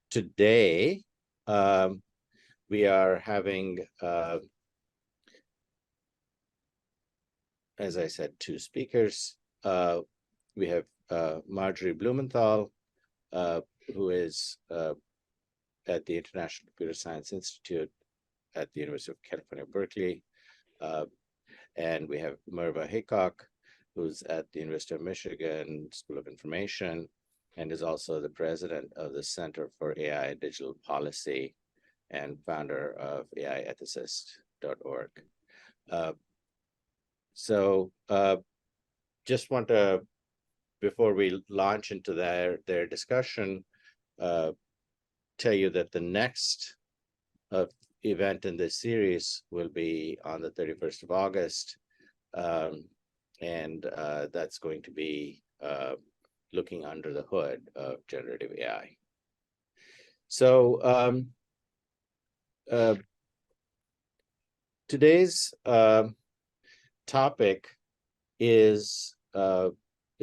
today, we are having, as I said, two speakers. We have Marjory Blumenthal, who is at the International Computer Science Institute at the University of California, Berkeley. And we have Merve Hickok, who's at the University of Michigan School of Information, and is also the president of the Center for AI and Digital Policy and founder of AIethicist.org. Just want to, before we launch into their discussion, tell you that the next event in this series will be on the 31st of August. And that's going to be looking under the hood of generative AI. So today's topic is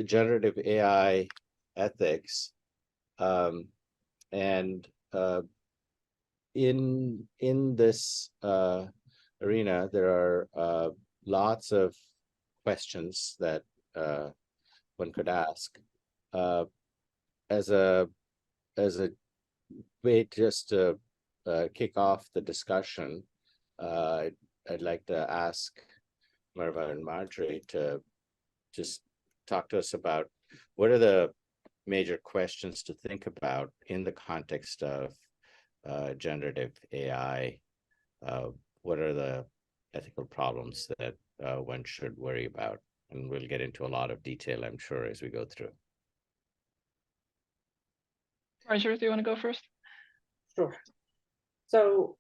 generative AI ethics. And in this arena, there are lots of questions that one could ask. As a way just to kick off the discussion, I'd like to ask Merve and Marjory to just talk to us about what are the major questions to think about in the context of generative AI. What are the ethical problems that one should worry about? And we'll get into a lot of detail, I'm sure, as we go through. Marjory, do you want to go first? Sure. So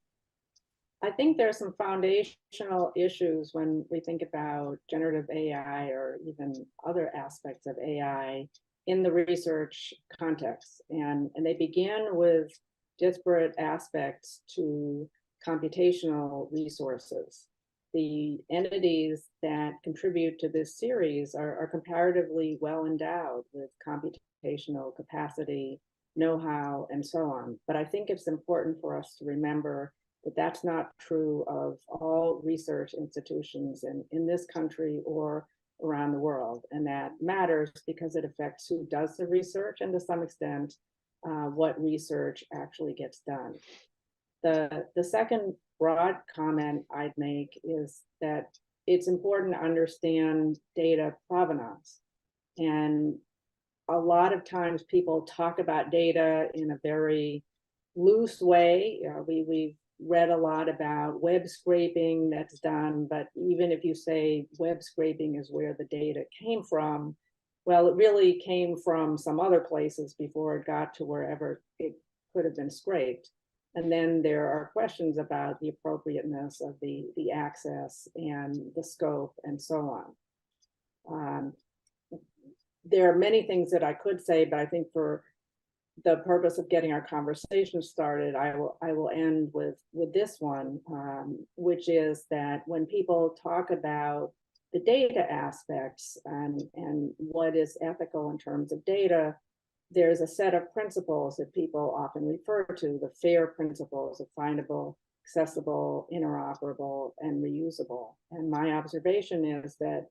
I think there are some foundational issues when we think about generative AI or even other aspects of AI in the research context. And they begin with disparate aspects to computational resources. The entities that contribute to this series are comparatively well endowed with computational capacity, know-how, and so on. But I think it's important for us to remember that that's not true of all research institutions in this country or around the world. And that matters because it affects who does the research and to some extent, what research actually gets done. The second broad comment I'd make is that it's important to understand data provenance. And a lot of times people talk about data in a very loose way. We've read a lot about web scraping that's done, but even if you say web scraping is where the data came from, well, it really came from some other places before it got to wherever it could have been scraped. And then there are questions about the appropriateness of the access and the scope and so on. There are many things that I could say, but I think for the purpose of getting our conversation started, I will end with this one, which is that when people talk about the data aspects and what is ethical in terms of data, there's a set of principles that people often refer to, the FAIR principles of findable, accessible, interoperable, and reusable. And my observation is that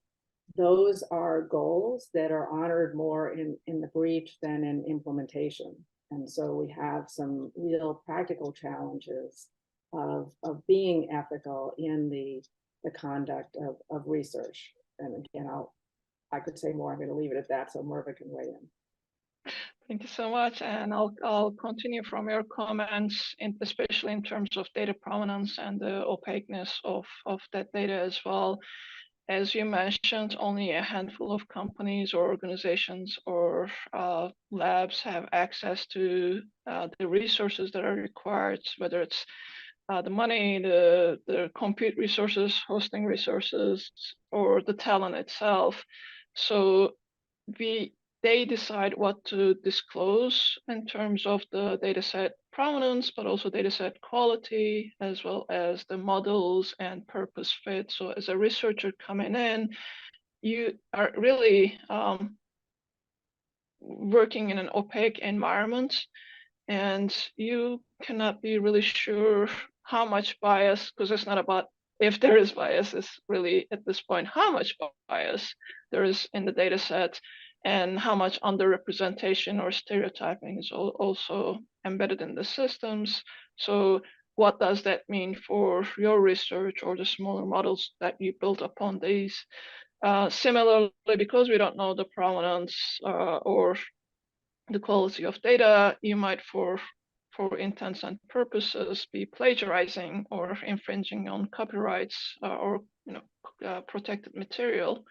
those are goals that are honored more in the brief than in implementation. And so we have some real practical challenges of being ethical in the conduct of research. And again, I could say more. I'm going to leave it at that so Merve can weigh in. Thank you so much. And I'll continue from your comments, especially in terms of data provenance and the opaqueness of that data as well. As you mentioned, only a handful of companies or organizations or labs have access to the resources that are required, whether it's the money, the compute resources, hosting resources, or the talent itself. So they decide what to disclose in terms of the dataset provenance, but also dataset quality, as well as the models and purpose fit. So as a researcher coming in, you are really working in an opaque environment. and you cannot be really sure how much bias, because it's not about if there is bias, it's really at this point how much bias there is in the data set, and how much underrepresentation or stereotyping is also embedded in the systems. So what does that mean for your research or the smaller models that you build upon these? Similarly, because we don't know the provenance or the quality of data, you might, for intents and purposes, be plagiarizing or infringing on copyrights or protected material.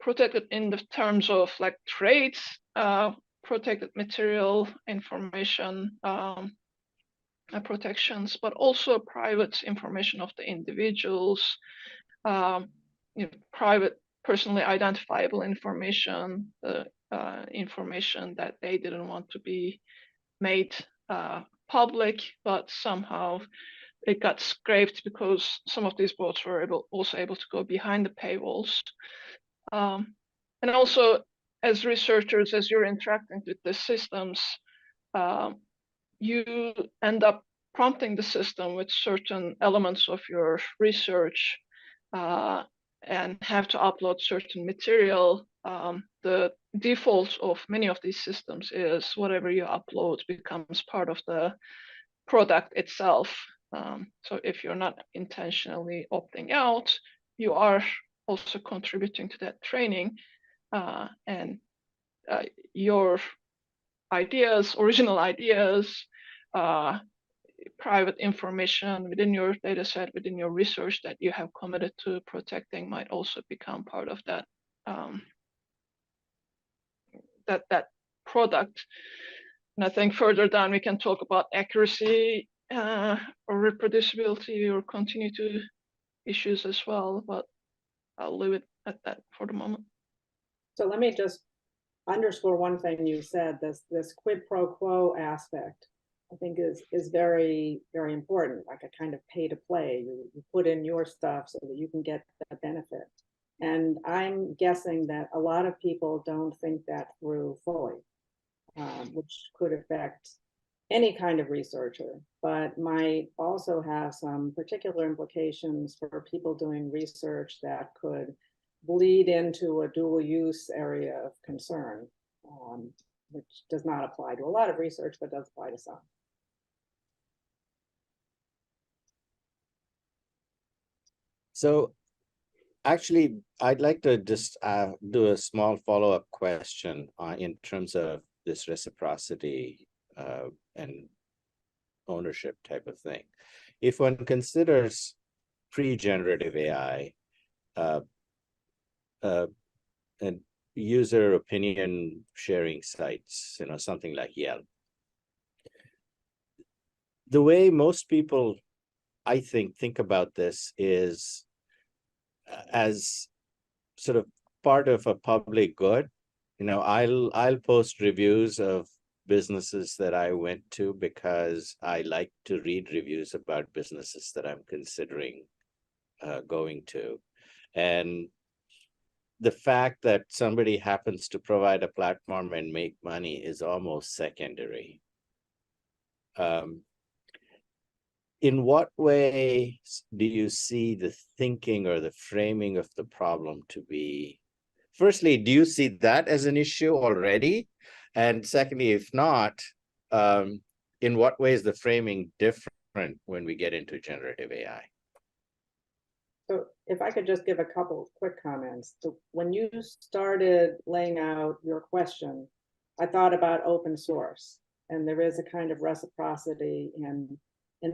Protected in the terms of like traits, protected material information protections, but also private information of the individuals, private personally identifiable information, information that they didn't want to be made public, but somehow it got scraped because some of these bots were also able to go behind the paywalls. And also, as researchers, as you're interacting with the systems, you end up prompting the system with certain elements of your research and have to upload certain material. The default of many of these systems is whatever you upload becomes part of the product itself. So if you're not intentionally opting out, you are also contributing to that training, and your ideas, original ideas, private information within your data set, within your research that you have committed to protecting might also become part of that that product. And I think further down we can talk about accuracy or reproducibility or continuity issues as well, but I'll leave it at that for the moment. So let me just underscore one thing you said, this quid pro quo aspect, I think is very, very important, like a kind of pay to play. You put in your stuff so that you can get the benefit. And I'm guessing that a lot of people don't think that through fully, which could affect any kind of researcher, but might also have some particular implications for people doing research that could bleed into a dual use area of concern, which does not apply to a lot of research, but does apply to some. So actually, I'd like to just do a small follow-up question in terms of this reciprocity and ownership type of thing. If one considers pre-generative AI and user opinion sharing sites, something like Yelp, the way most people, I think about this is as sort of part of a public good. I'll post reviews of businesses that I went to because I like to read reviews about businesses that I'm considering going to. And the fact that somebody happens to provide a platform and make money is almost secondary. In what way do you see the thinking or the framing of the problem to be? Firstly, do you see that as an issue already? And secondly, if not, in what way is the framing different when we get into generative AI? So if I could just give a couple quick comments. So when you started laying out your question, I thought about open source, and there is a kind of reciprocity in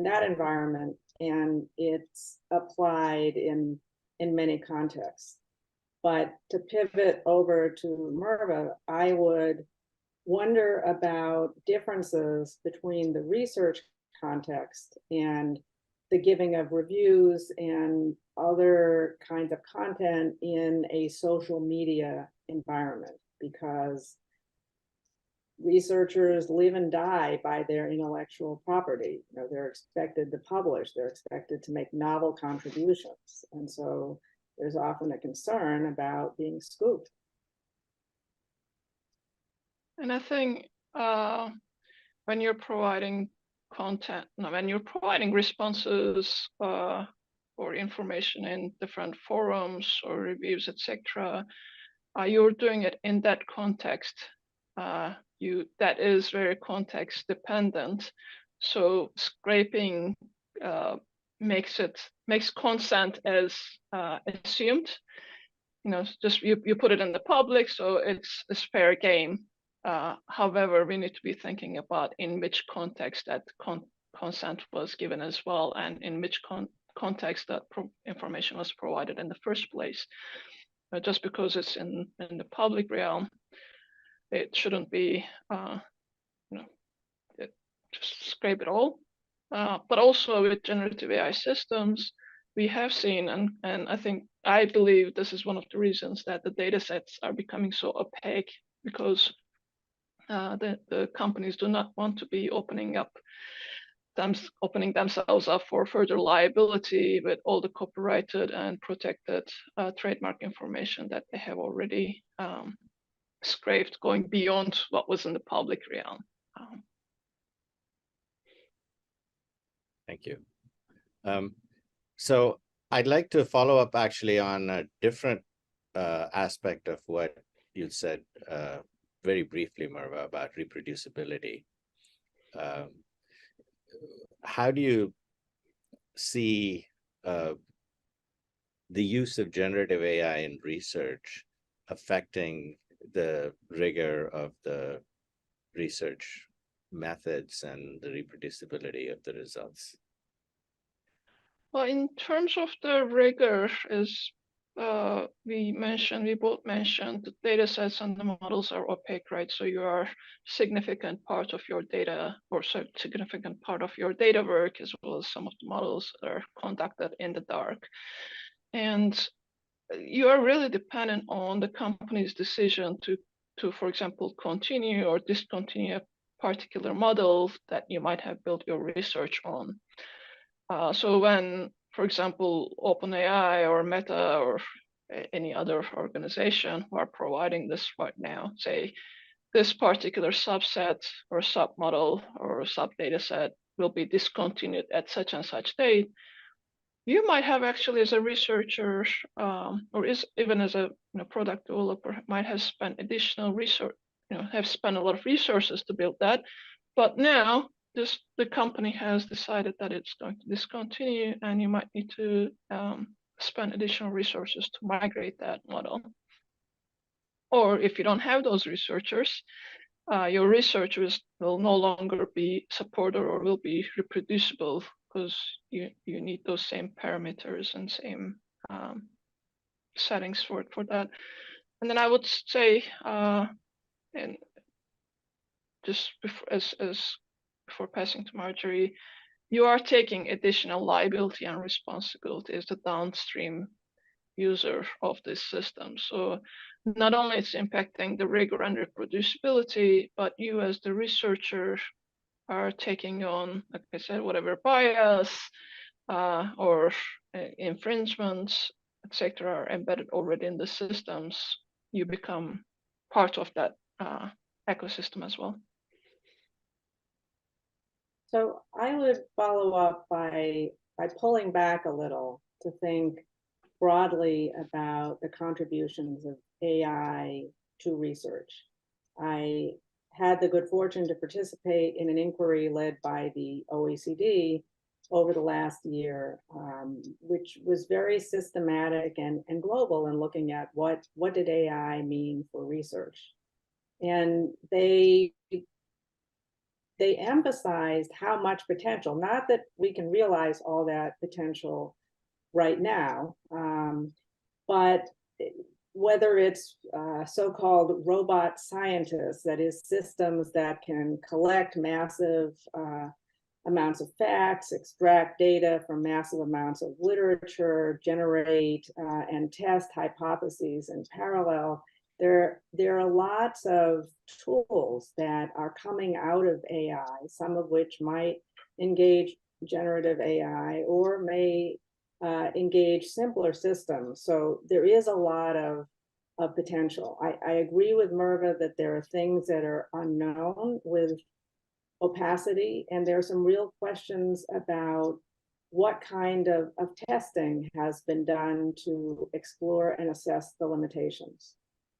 that environment, and it's applied in many contexts. But to pivot over to Merve, I would wonder about differences between the research context and the giving of reviews and other kinds of content in a social media environment, because researchers live and die by their intellectual property. They're expected to publish, they're expected to make novel contributions. And so there's often a concern about being scooped. And I think when you're providing content, no, when you're providing responses or information in different forums or reviews, etc., you're doing it in that context. That is very context dependent. So scraping makes consent as assumed. Just you put it in the public, so it's fair game. However, we need to be thinking about in which context that consent was given as well, and in which context that information was provided in the first place. Just because it's in the public realm, it shouldn't be, just scrape it all. But also with generative AI systems, we have seen, and I believe this is one of the reasons that the data sets are becoming so opaque, because the companies do not want to be opening themselves up for further liability with all the copyrighted and protected trademark information that they have already scraped, going beyond what was in the public realm. Thank you. So I'd like to follow up actually on a different aspect of what you said very briefly, Merve, about reproducibility. How do you see the use of generative AI in research affecting the rigor of the research methods and the reproducibility of the results? Well, in terms of the rigor, as we both mentioned, the data sets and the models are opaque, right? So you are significant part of your data, or significant part of your data work, as well as some of the models that are conducted in the dark. And you are really dependent on the company's decision to, for example, continue or discontinue a particular model that you might have built your research on. So when, for example, OpenAI or Meta or any other organization who are providing this right now, say this particular subset or submodel or sub-data set will be discontinued at such and such date, you might have actually, as a researcher or even as a product developer, might have spent additional research, have spent a lot of resources to build that, but now the company has decided that it's going to discontinue, and you might need to spend additional resources to migrate that model. Or if you don't have those researchers, your research will no longer be supported or will be reproducible, because you need those same parameters and same settings for that. And then I would say, and just before passing to Marjory, you are taking additional liability and responsibility as the downstream user of this system. So not only it's impacting the rigor and reproducibility, but you as the researcher are taking on, like I said, whatever bias or infringements, etc., are embedded already in the systems. You become part of that ecosystem as well. So I would follow up by pulling back a little to think broadly about the contributions of AI to research. I had the good fortune to participate in an inquiry led by the OECD over the last year, which was very systematic and global in looking at what did AI mean for research. And they emphasized how much potential, not that we can realize all that potential right now, but whether it's so-called robot scientists, that is systems that can collect massive amounts of facts, extract data from massive amounts of literature, generate and test hypotheses in parallel. There are lots of tools that are coming out of AI, some of which might engage generative AI or may engage simpler systems. So there is a lot of of potential. I agree with Merve that there are things that are unknown with opacity, and there are some real questions about what kind of testing has been done to explore and assess the limitations.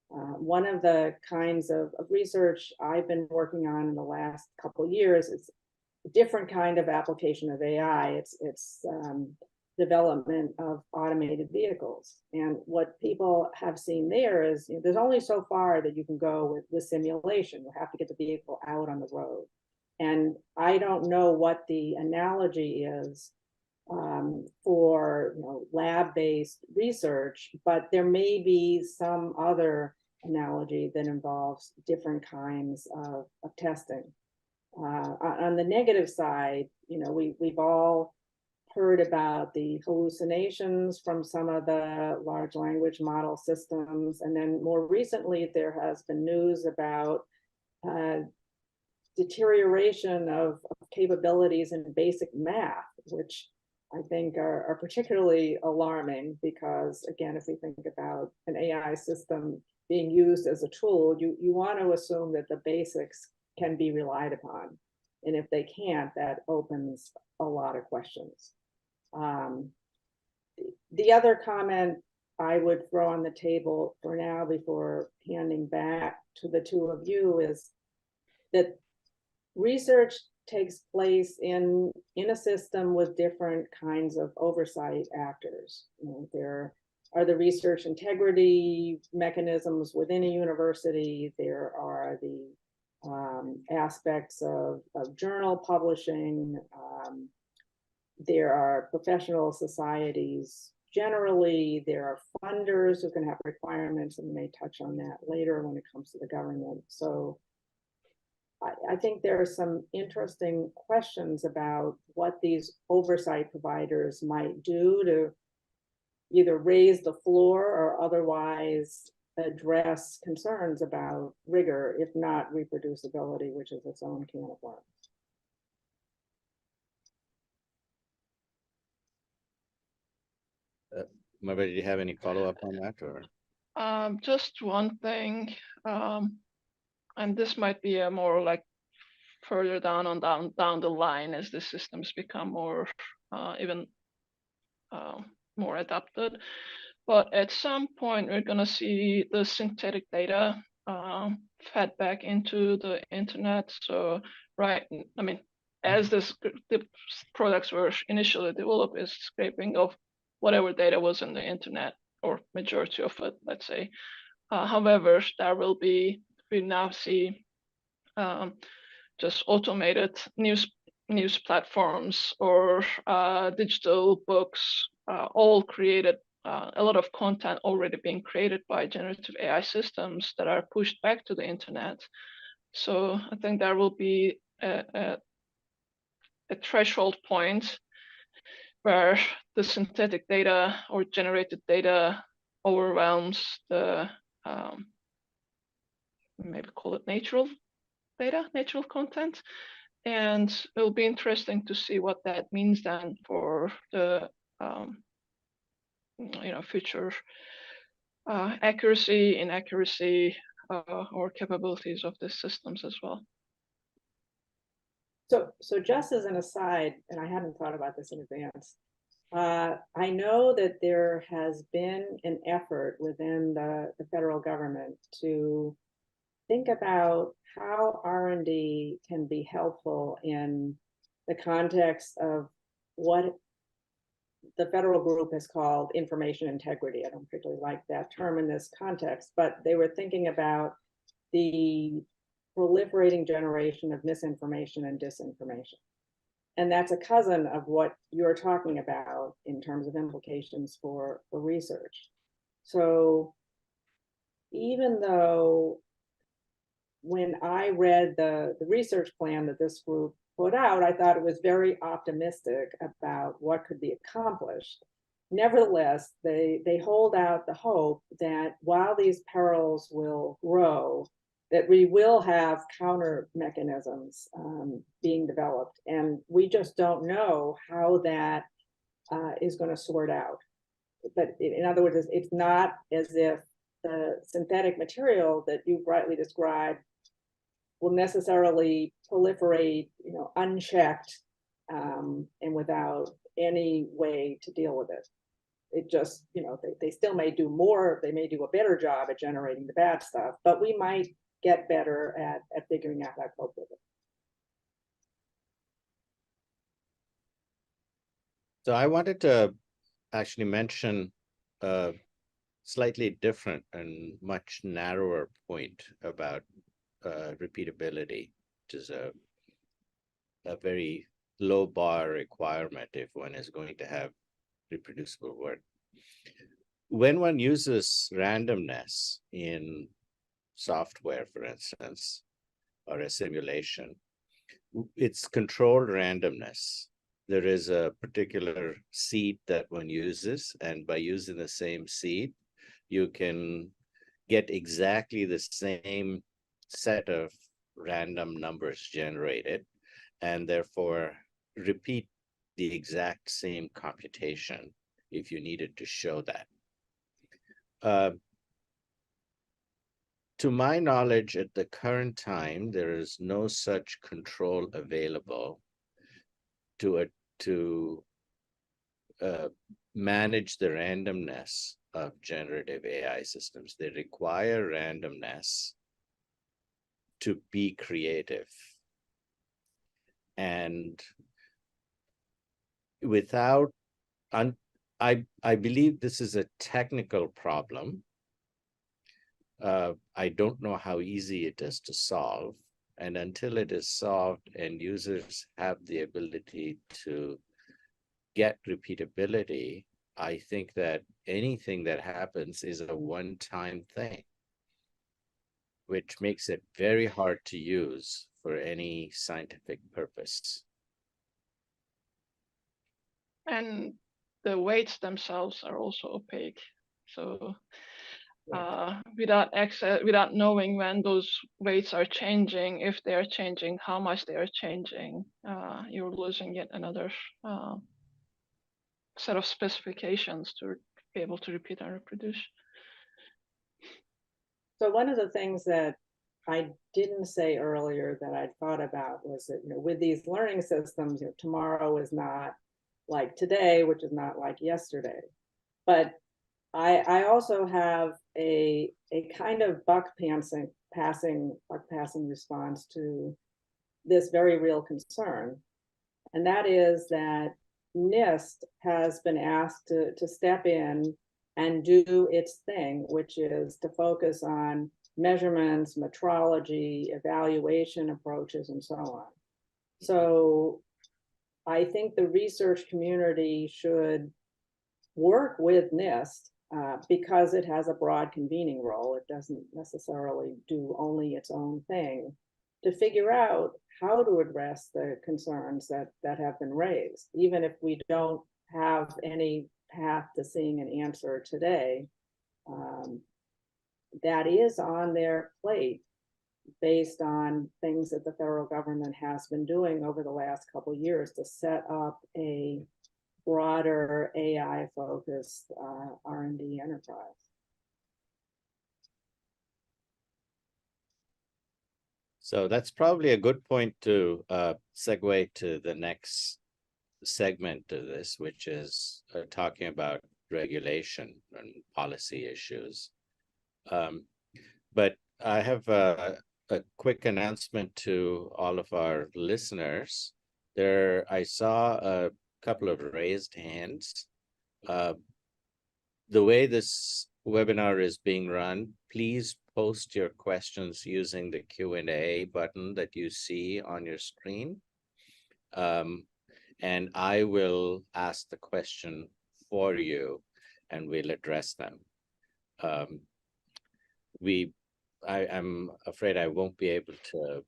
One of the kinds of research I've been working on in the last couple of years is a different kind of application of AI. It's development of automated vehicles. And what people have seen there is, you know, there's only so far that you can go with simulation. You have to get the vehicle out on the road. And I don't know what the analogy is for, you know, lab-based research, but there may be some other analogy that involves different kinds of testing. On the negative side, you know, we've all heard about the hallucinations from some of the large language model systems, and then more recently there has been news about deterioration of capabilities in basic math, which I think are particularly alarming, because again, if we think about an AI system being used as a tool, you want to assume that the basics can be relied upon. And if they can't, that opens a lot of questions. The other comment I would throw on the table for now before handing back to the two of you is that research takes place in a system with different kinds of oversight actors. You know, there are the research integrity mechanisms within a university. There are the aspects of journal publishing. There are professional societies generally. There are funders who can have requirements, and we may touch on that later when it comes to the government. So I think there are some interesting questions about what these oversight providers might do to either raise the floor or otherwise address concerns about rigor, if not reproducibility, which is its own can of worms. Merve, do you have any follow-up on that, or? Just one thing, and this might be a more like further down the line as the systems become more even more adapted. But at some point, we're going to see the synthetic data fed back into the internet. So, right, I mean, as the products were initially developed, is scraping of whatever data was in the internet, or majority of it, let's say. However, there will be, we now see just automated news platforms or digital books, all created, a lot of content already being created by generative AI systems that are pushed back to the internet. So I think there will be a threshold point where the synthetic data or generated data overwhelms the maybe call it natural data, natural content. And it'll be interesting to see what that means then for the future accuracy, inaccuracy, or capabilities of the systems as well. So just as an aside, and I hadn't thought about this in advance, I know that there has been an effort within the federal government to think about how R&D can be helpful in the context of what the federal group has called information integrity. I don't particularly like that term in this context, but they were thinking about the proliferating generation of misinformation and disinformation. And that's a cousin of what you're talking about in terms of implications for research. So even though when I read the research plan that this group put out, I thought it was very optimistic about what could be accomplished. Nevertheless, they hold out the hope that while these perils will grow, that we will have counter mechanisms being developed. And we just don't know how that is going to sort out. But in other words, it's not as if the synthetic material that you rightly described will necessarily proliferate, unchecked, and without any way to deal with it. It just, they still may do more, they may do a better job at generating the bad stuff, but we might get better at figuring out how to cope with it. So I wanted to actually mention a slightly different and much narrower point about repeatability, which is a very low bar requirement if one is going to have reproducible work. When one uses randomness in software, for instance, or a simulation, it's controlled randomness. There is a particular seed that one uses, and by using the same seed, you can get exactly the same set of random numbers generated, and therefore repeat the exact same computation if you needed to show that. To my knowledge, at the current time, there is no such control available to manage the randomness of generative AI systems. They require randomness to be creative. And without, I believe this is a technical problem. I don't know how easy it is to solve. And until it is solved and users have the ability to get repeatability, I think that anything that happens is a one-time thing, which makes it very hard to use for any scientific purpose. And the weights themselves are also opaque. So without knowing when those weights are changing, if they are changing, how much they are changing, you're losing yet another set of specifications to be able to repeat and reproduce. So one of the things that I didn't say earlier that I thought about was that, with these learning systems, tomorrow is not like today, which is not like yesterday. But I also have a kind of buck passing response to this very real concern. And that is that NIST has been asked to step in and do its thing, which is to focus on measurements, metrology, evaluation approaches, and so on. So I think the research community should work with NIST because it has a broad convening role. It doesn't necessarily do only its own thing, to figure out how to address the concerns that have been raised. Even if we don't have any path to seeing an answer today, that is on their plate based on things that the federal government has been doing over the last couple of years to set up a broader AI-focused R&D enterprise. So that's probably a good point to segue to the next segment of this, which is talking about regulation and policy issues. But I have a quick announcement to all of our listeners. I saw a couple of raised hands. The way this webinar is being run, please post your questions using the Q&A button that you see on your screen. And I will ask the question for you and we'll address them. I'm afraid I won't be able to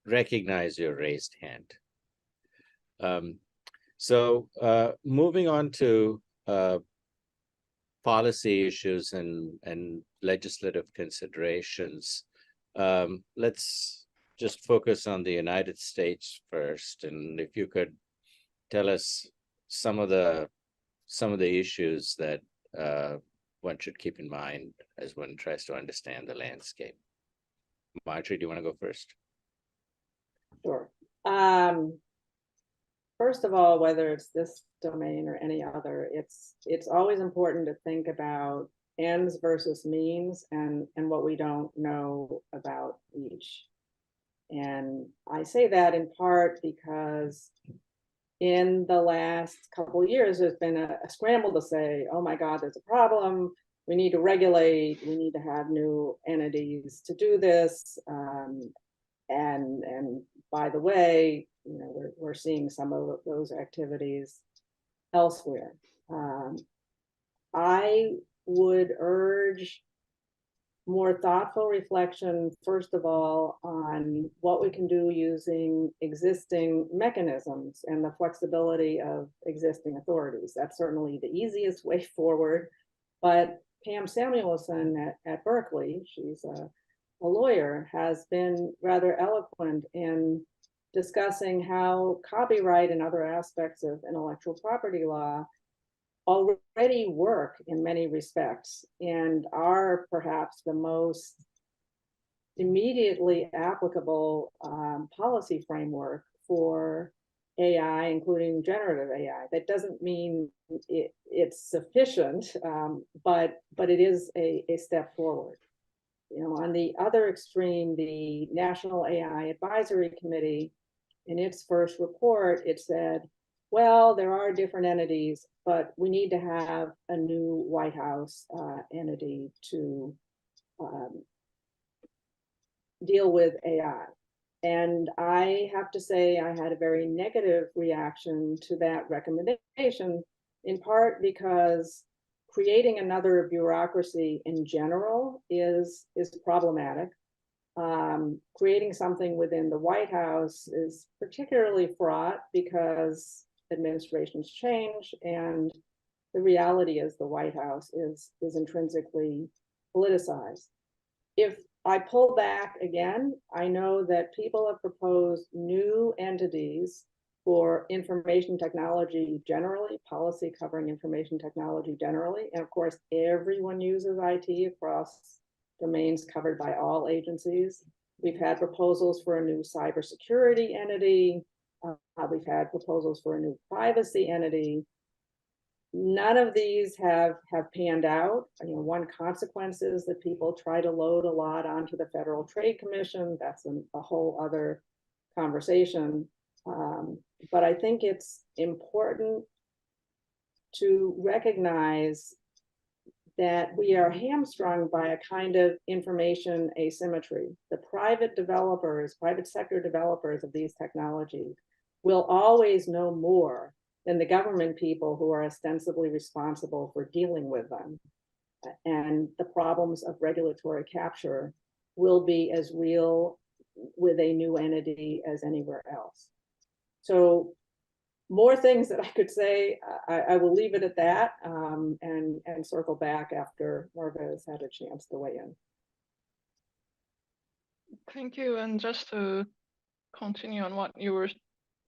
recognize your raised hand. So moving on to policy issues and legislative considerations, let's just focus on the United States first. And if you could tell us some of the issues that one should keep in mind as one tries to understand the landscape. Marjory, do you want to go first? Sure. First of all, whether it's this domain or any other, it's always important to think about ends versus means and what we don't know about each. And I say that in part because in the last couple of years, there's been a scramble to say, oh my God, there's a problem. We need to regulate. We need to have new entities to do this. And by the way, you know, we're seeing some of those activities elsewhere. I would urge more thoughtful reflection, first of all, on what we can do using existing mechanisms and the flexibility of existing authorities. That's certainly the easiest way forward. But Pam Samuelson at Berkeley, she's a lawyer, has been rather eloquent in discussing how copyright and other aspects of intellectual property law already work in many respects and are perhaps the most immediately applicable policy framework for AI, including generative AI. That doesn't mean it's sufficient, but it is a step forward. You know, on the other extreme, the National AI Advisory Committee, in its first report, it said, well, there are different entities, but we need to have a new White House entity to deal with AI. And I have to say, I had a very negative reaction to that recommendation, in part because creating another bureaucracy in general is problematic. Creating something within the White House is particularly fraught because administrations change, and the reality is the White House is intrinsically politicized. If I pull back again, I know that people have proposed new entities for information technology generally, policy covering information technology generally, and of course, everyone uses IT across domains covered by all agencies. We've had proposals for a new cybersecurity entity. We've had proposals for a new privacy entity. None of these have panned out. You know, one consequence is that people try to load a lot onto the Federal Trade Commission. That's a whole other conversation. But I think it's important to recognize that we are hamstrung by a kind of information asymmetry. The private developers, private sector developers of these technologies will always know more than the government people who are ostensibly responsible for dealing with them. And the problems of regulatory capture will be as real with a new entity as anywhere else. So more things that I could say. I will leave it at that and circle back after Merve has had a chance to weigh in. Thank you. And just to continue on what you were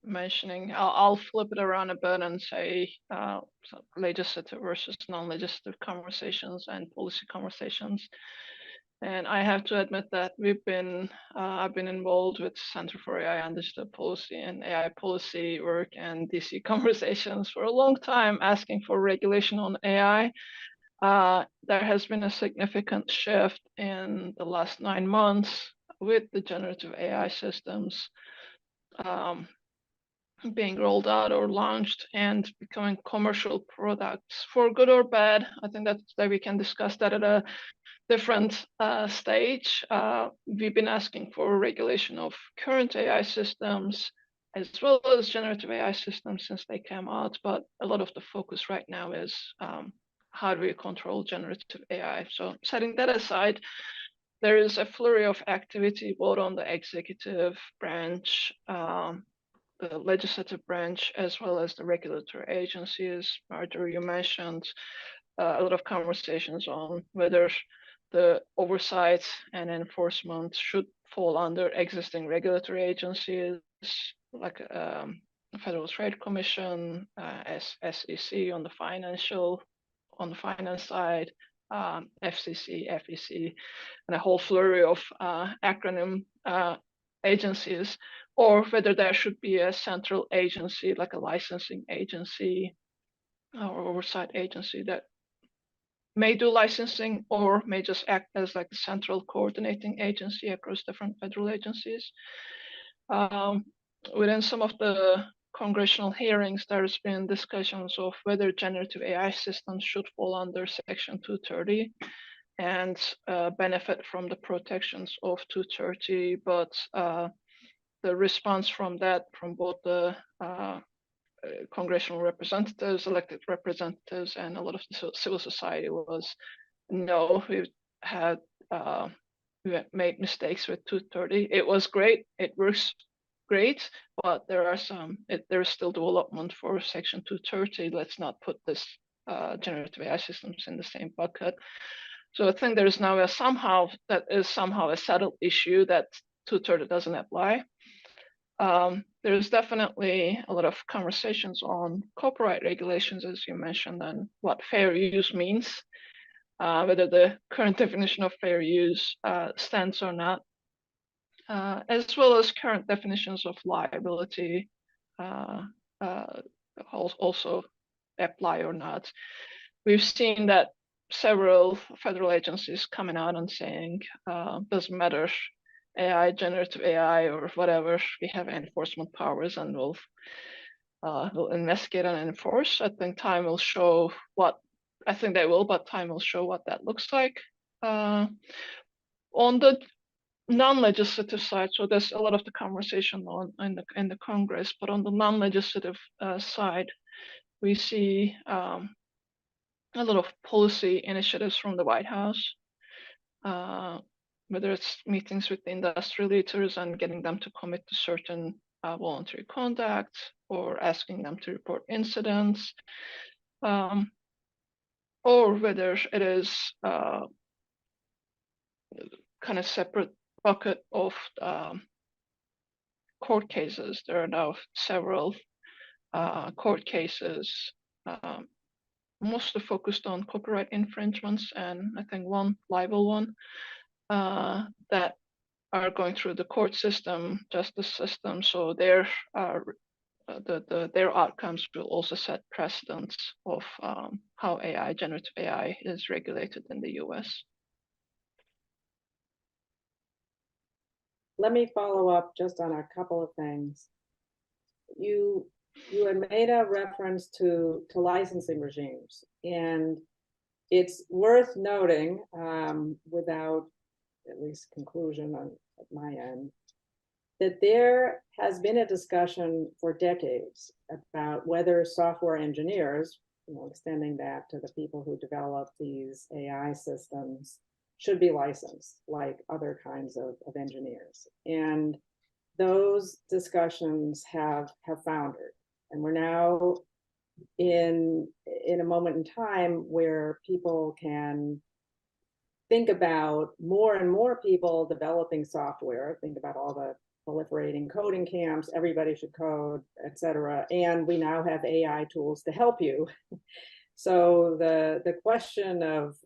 mentioning, I'll flip it around a bit and say legislative versus non-legislative conversations and policy conversations. And I have to admit that I've been involved with Center for AI and Digital Policy and AI policy work and DC conversations for a long time, asking for regulation on AI. There has been a significant shift in the last 9 months with the generative AI systems being rolled out or launched and becoming commercial products, for good or bad. I think that we can discuss that at a different stage. We've been asking for regulation of current AI systems as well as generative AI systems since they came out, but a lot of the focus right now is how do we control generative AI? So setting that aside, there is a flurry of activity both on the executive branch, the legislative branch, as well as the regulatory agencies. Marjory, you mentioned a lot of conversations on whether the oversight and enforcement should fall under existing regulatory agencies like Federal Trade Commission, SEC on the financial on the finance side, FCC, FEC, and a whole flurry of acronym agencies, or whether there should be a central agency like a licensing agency or oversight agency that may do licensing or may just act as like a central coordinating agency across different federal agencies. Within some of the congressional hearings, there's been discussions of whether generative AI systems should fall under Section 230 and benefit from the protections of 230, but the response from that, from both the congressional representatives, elected representatives, and a lot of civil society was no. We made mistakes with 230. It was great. It works great, but there's still development for Section 230. Let's not put this generative AI systems in the same bucket. So I think there's now somehow a settled issue that 230 doesn't apply. There's definitely a lot of conversations on copyright regulations, as you mentioned, and what fair use means, whether the current definition of fair use stands or not, as well as current definitions of liability also apply or not. We've seen that several federal agencies coming out and saying, doesn't matter, AI, generative AI, or whatever, we have enforcement powers and we'll investigate and enforce. I think time will show what, I think they will, but time will show what that looks like. On the non-legislative side, so there's a lot of the conversation in the Congress, but on the non-legislative side, we see a lot of policy initiatives from the White House, whether it's meetings with the industry leaders and getting them to commit to certain voluntary conduct, or asking them to report incidents, or whether it is kind of separate bucket of court cases. There are now several court cases, mostly focused on copyright infringements, and I think one libel one, that are going through the court system, justice system. So their outcomes will also set precedents of how AI, generative AI, is regulated in the US. Let me follow up just on a couple of things. You had made a reference to licensing regimes, and it's worth noting, without at least conclusion at my end, that there has been a discussion for decades about whether software engineers, extending that to the people who develop these AI systems, should be licensed like other kinds of engineers. And those discussions have foundered. And we're now in a moment in time where people can think about more and more people developing software, think about all the proliferating coding camps, everybody should code, et cetera. And we now have AI tools to help you. So the question of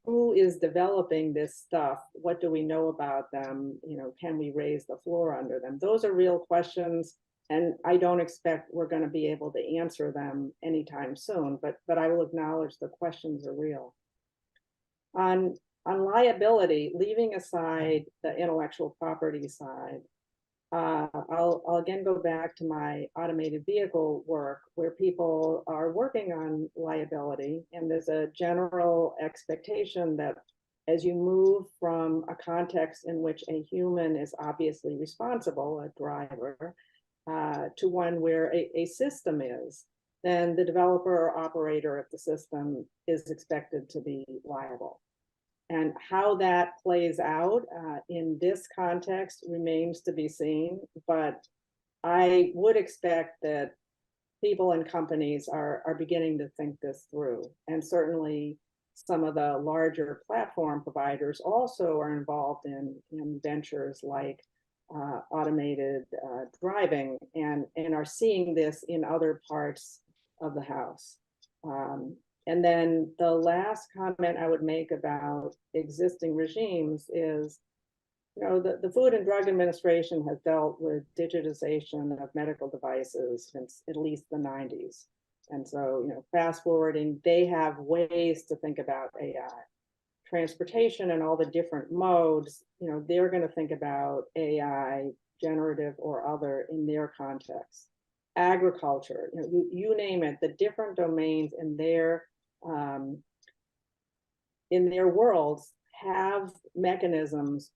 who is developing this stuff, what do we know about them, can we raise the floor under them? Those are real questions, and I don't expect we're going to be able to answer them anytime soon, but I will acknowledge the questions are real. On liability, leaving aside the intellectual property side, I'll again go back to my automated vehicle work, where people are working on liability, and there's a general expectation that as you move from a context in which a human is obviously responsible, a driver, to one where a system is, then the developer or operator of the system is expected to be liable. And how that plays out in this context remains to be seen, but I would expect that people and companies are beginning to think this through. And certainly some of the larger platform providers also are involved in ventures like automated driving, and are seeing this in other parts of the house. And then the last comment I would make about existing regimes is, the Food and Drug Administration has dealt with digitization of medical devices since at least the 90s. And so, fast forwarding, they have ways to think about AI. Transportation and all the different modes, they're going to think about AI, generative or other, in their context. Agriculture, you name it, the different domains in their worlds have mechanisms.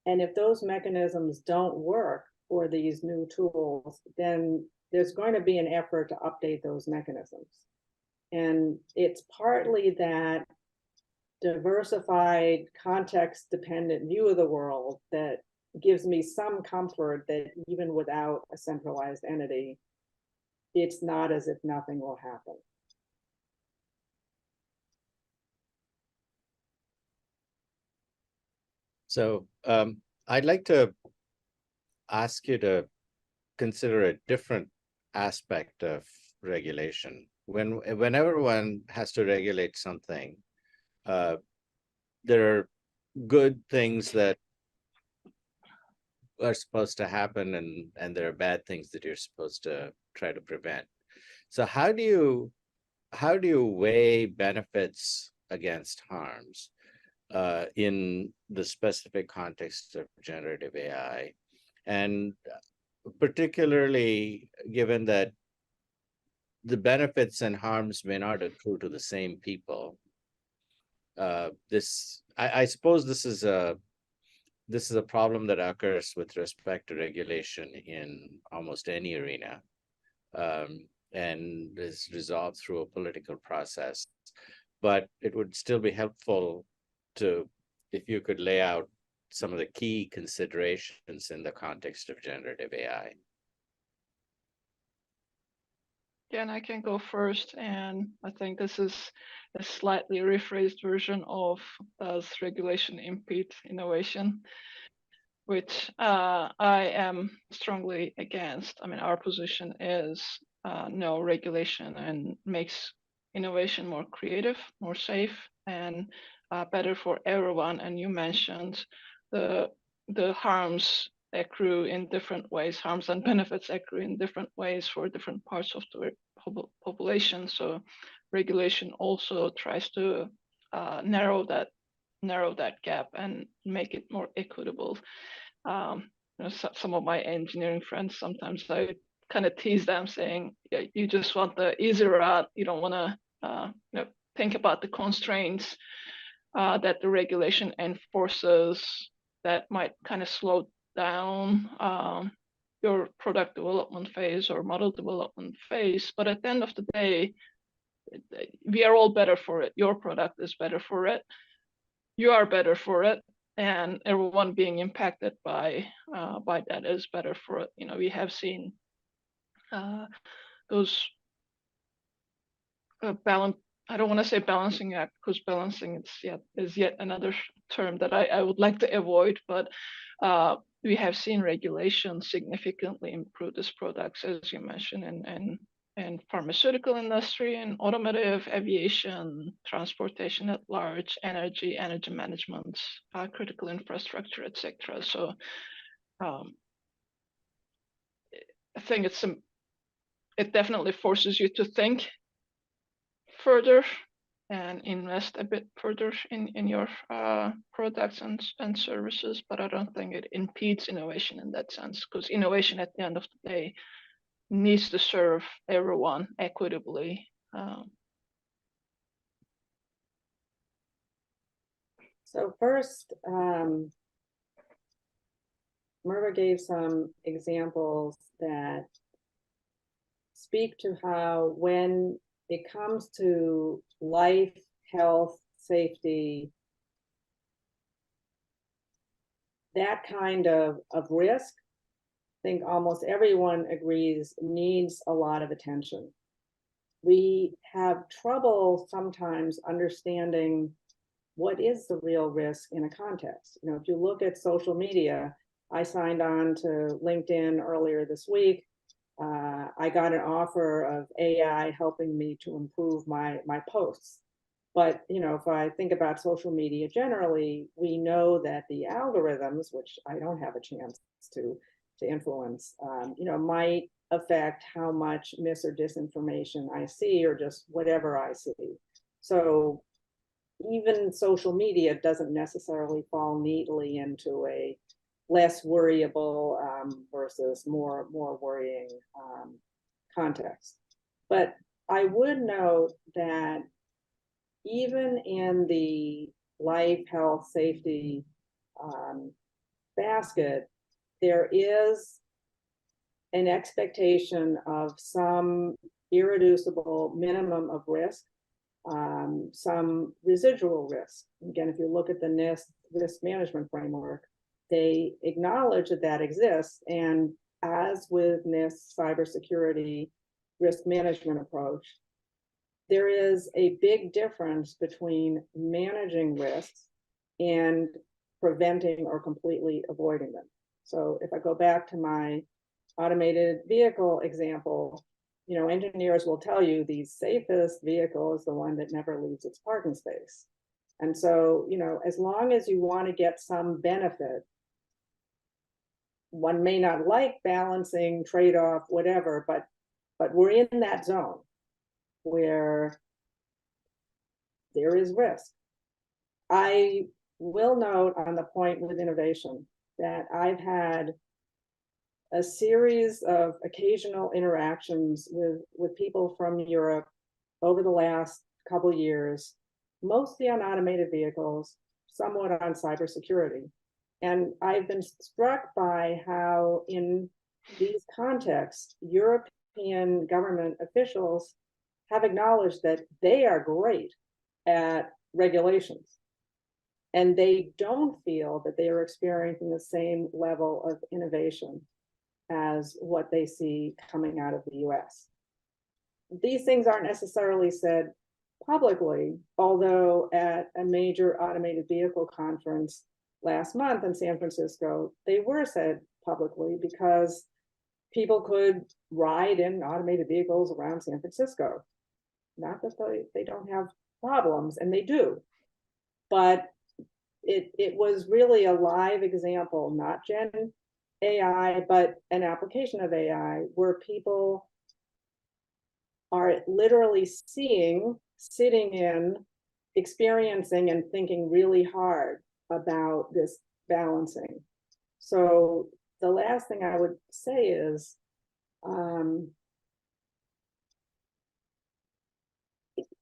And if those mechanisms don't work for these new tools, then there's going to be an effort to update those mechanisms. And it's partly that diversified, context-dependent view of the world that gives me some comfort that even without a centralized entity, it's not as if nothing will happen. So I'd like to ask you to consider a different aspect of regulation. Whenever one has to regulate something, there are good things that are supposed to happen, and there are bad things that you're supposed to try to prevent. So how do you weigh benefits against harms in the specific context of generative AI? And particularly given that the benefits and harms may not accrue to the same people, I suppose this is a problem that occurs with respect to regulation in almost any arena, and is resolved through a political process. But it would still be helpful if you could lay out some of the key considerations in the context of generative AI. Yeah, and I can go first, and I think this is a slightly rephrased version of does regulation impede innovation, which I am strongly against. I mean, our position is no regulation, and makes innovation more creative, more safe, and better for everyone. And you mentioned the harms accrue in different ways. Harms and benefits accrue in different ways for different parts of the population. So regulation also tries to narrow that gap and make it more equitable. Some of my engineering friends, sometimes I kind of tease them saying, yeah, you just want the easy route. You don't want to think about the constraints that the regulation enforces that might kind of slow down your product development phase or model development phase. But at the end of the day, we are all better for it. Your product is better for it. You are better for it. And everyone being impacted by that is better for it. We have seen those balance. I don't want to say balancing act, because balancing is yet another term that I would like to avoid. But we have seen regulation significantly improve these products, as you mentioned, in pharmaceutical industry, and automotive, aviation, transportation at large, energy management, critical infrastructure, etc. So I think it definitely forces you to think further and invest a bit further in your products and services. But I don't think it impedes innovation in that sense, because innovation at the end of the day needs to serve everyone equitably. So first, Merve gave some examples that speak to how, when it comes to life, health, safety, that kind of risk, I think almost everyone agrees needs a lot of attention. We have trouble sometimes understanding what is the real risk in a context. If you look at social media, I signed on to LinkedIn earlier this week. I got an offer of AI helping me to improve my posts. But if I think about social media generally, we know that the algorithms, which I don't have a chance to influence, might affect how much mis or disinformation I see, or just whatever I see. So even social media doesn't necessarily fall neatly into a less worryable versus more worrying context. But I would note that even in the life, health, safety basket, there is an expectation of some irreducible minimum of risk, some residual risk. Again, if you look at the NIST risk management framework, they acknowledge that that exists. And as with NIST cybersecurity risk management approach, there is a big difference between managing risks and preventing or completely avoiding them. So if I go back to my automated vehicle example, engineers will tell you the safest vehicle is the one that never leaves its parking space. And so, as long as you want to get some benefit, one may not like balancing, trade-off, whatever, but we're in that zone where there is risk. I will note on the point with innovation that I've had a series of occasional interactions with people from Europe over the last couple of years, mostly on automated vehicles, somewhat on cybersecurity. And I've been struck by how in these contexts, European government officials have acknowledged that they are great at regulations. And they don't feel that they are experiencing the same level of innovation as what they see coming out of the US. These things aren't necessarily said publicly, although at a major automated vehicle conference last month in San Francisco, they were said publicly because people could ride in automated vehicles around San Francisco. Not that they don't have problems, and they do, but it was really a live example, not Gen AI, but an application of AI where people are literally seeing, sitting in, experiencing, and thinking really hard about this balancing. So the last thing I would say is,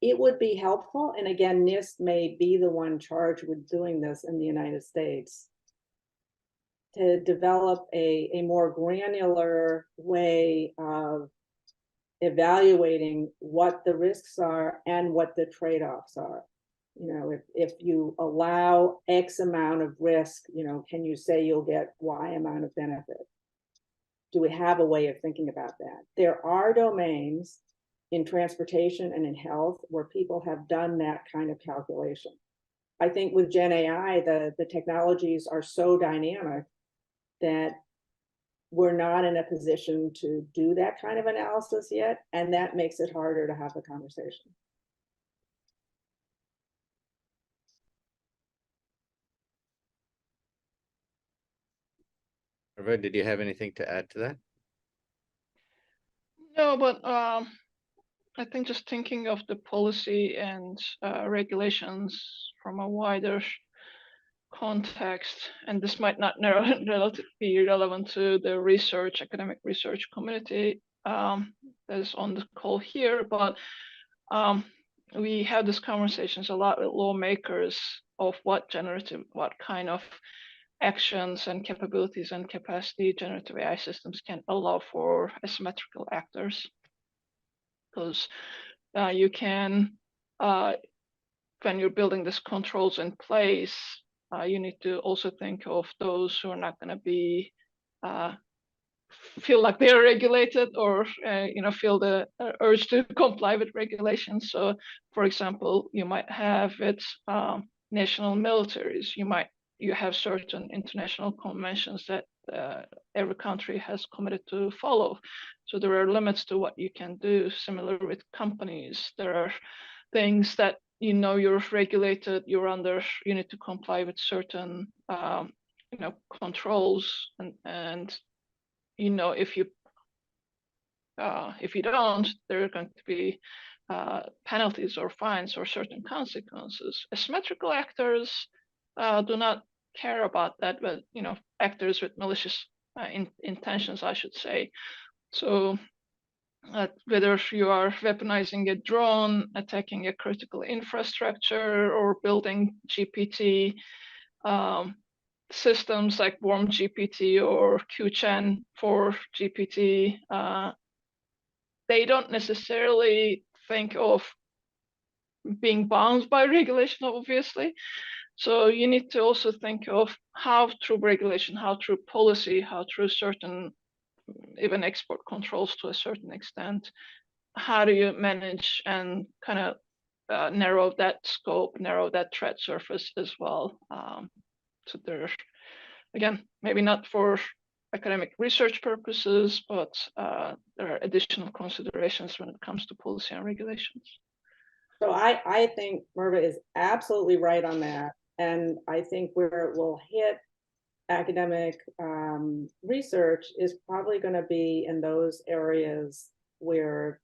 it would be helpful, and again, NIST may be the one charged with doing this in the United States, to develop a more granular way of evaluating what the risks are and what the trade-offs are. If you allow X amount of risk, can you say you'll get Y amount of benefit? Do we have a way of thinking about that? There are domains in transportation and in health where people have done that kind of calculation. I think with Gen AI, the technologies are so dynamic that we're not in a position to do that kind of analysis yet, and that makes it harder to have the conversation. Merve, did you have anything to add to that? No, but I think just thinking of the policy and regulations from a wider context, and this might not be relevant to the academic research community that is on the call here, but we have these conversations a lot with lawmakers of what kind of actions and capabilities and capacity generative AI systems can allow for asymmetrical actors. Because you can, when you're building these controls in place, you need to also think of those who are not going to be feel like they're regulated, or feel the urge to comply with regulations. So, for example, you might have national militaries. You might you have certain international conventions that every country has committed to follow. So there are limits to what you can do. Similar with companies, there are things that you're regulated, you need to comply with certain controls, and if you don't, there are going to be penalties or fines or certain consequences. Asymmetrical actors do not care about that, but actors with malicious intentions, I should say. So whether you are weaponizing a drone, attacking a critical infrastructure, or building GPT systems like Warm GPT or QChain for GPT, they don't necessarily think of being bound by regulation, obviously. So you need to also think of how through regulation, how through policy, how through certain even export controls to a certain extent, how do you manage and kind of narrow that scope, narrow that threat surface as well. So there, again, maybe not for academic research purposes, but there are additional considerations when it comes to policy and regulations. So I think Merve is absolutely right on that. And I think where it will hit academic research is probably going to be in those areas where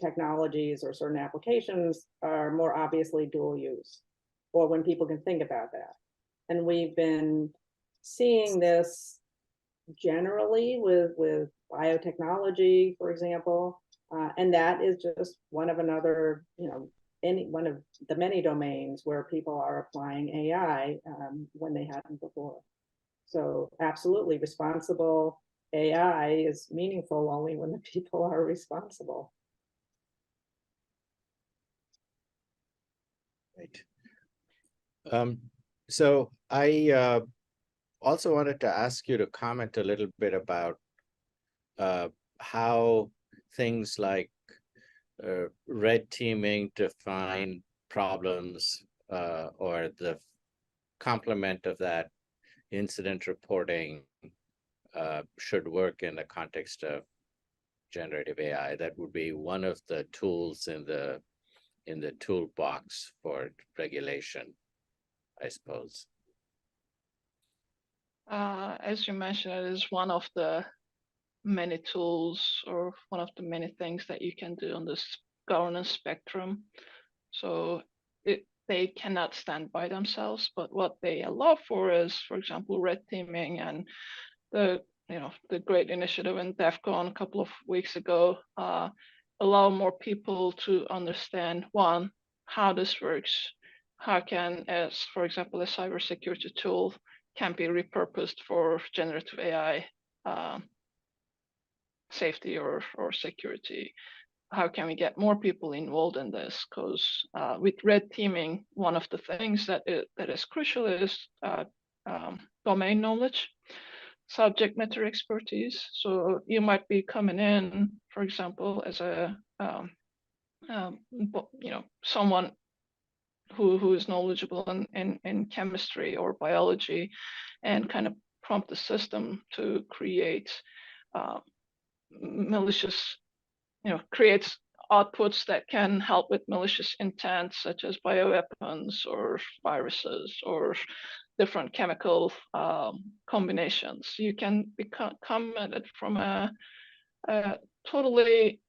technologies or certain applications are more obviously dual use, or when people can think about that. And we've been seeing this generally with biotechnology, for example, and that is just one of another, one of the many domains where people are applying AI when they hadn't before. So absolutely, responsible AI is meaningful only when the people are responsible. Right. So I also wanted to ask you to comment a little bit about how things like red teaming to find problems or the complement of that incident reporting should work in the context of generative AI. That would be one of the tools in the toolbox for regulation, I suppose. As you mentioned, it is one of the many tools or one of the many things that you can do on this governance spectrum. So they cannot stand by themselves, but what they allow for is, for example, red teaming and the great initiative in DEFCON a couple of weeks ago, allow more people to understand, one, how this works, how can, as for example, a cybersecurity tool can be repurposed for generative AI safety or security. How can we get more people involved in this? Because with red teaming, one of the things that is crucial is domain knowledge, subject matter expertise. So you might be coming in, for example, as a someone who is knowledgeable in chemistry or biology, and kind of prompt the system to create malicious, creates outputs that can help with malicious intent, such as bioweapons or viruses or different chemical combinations. You can come at it from a totally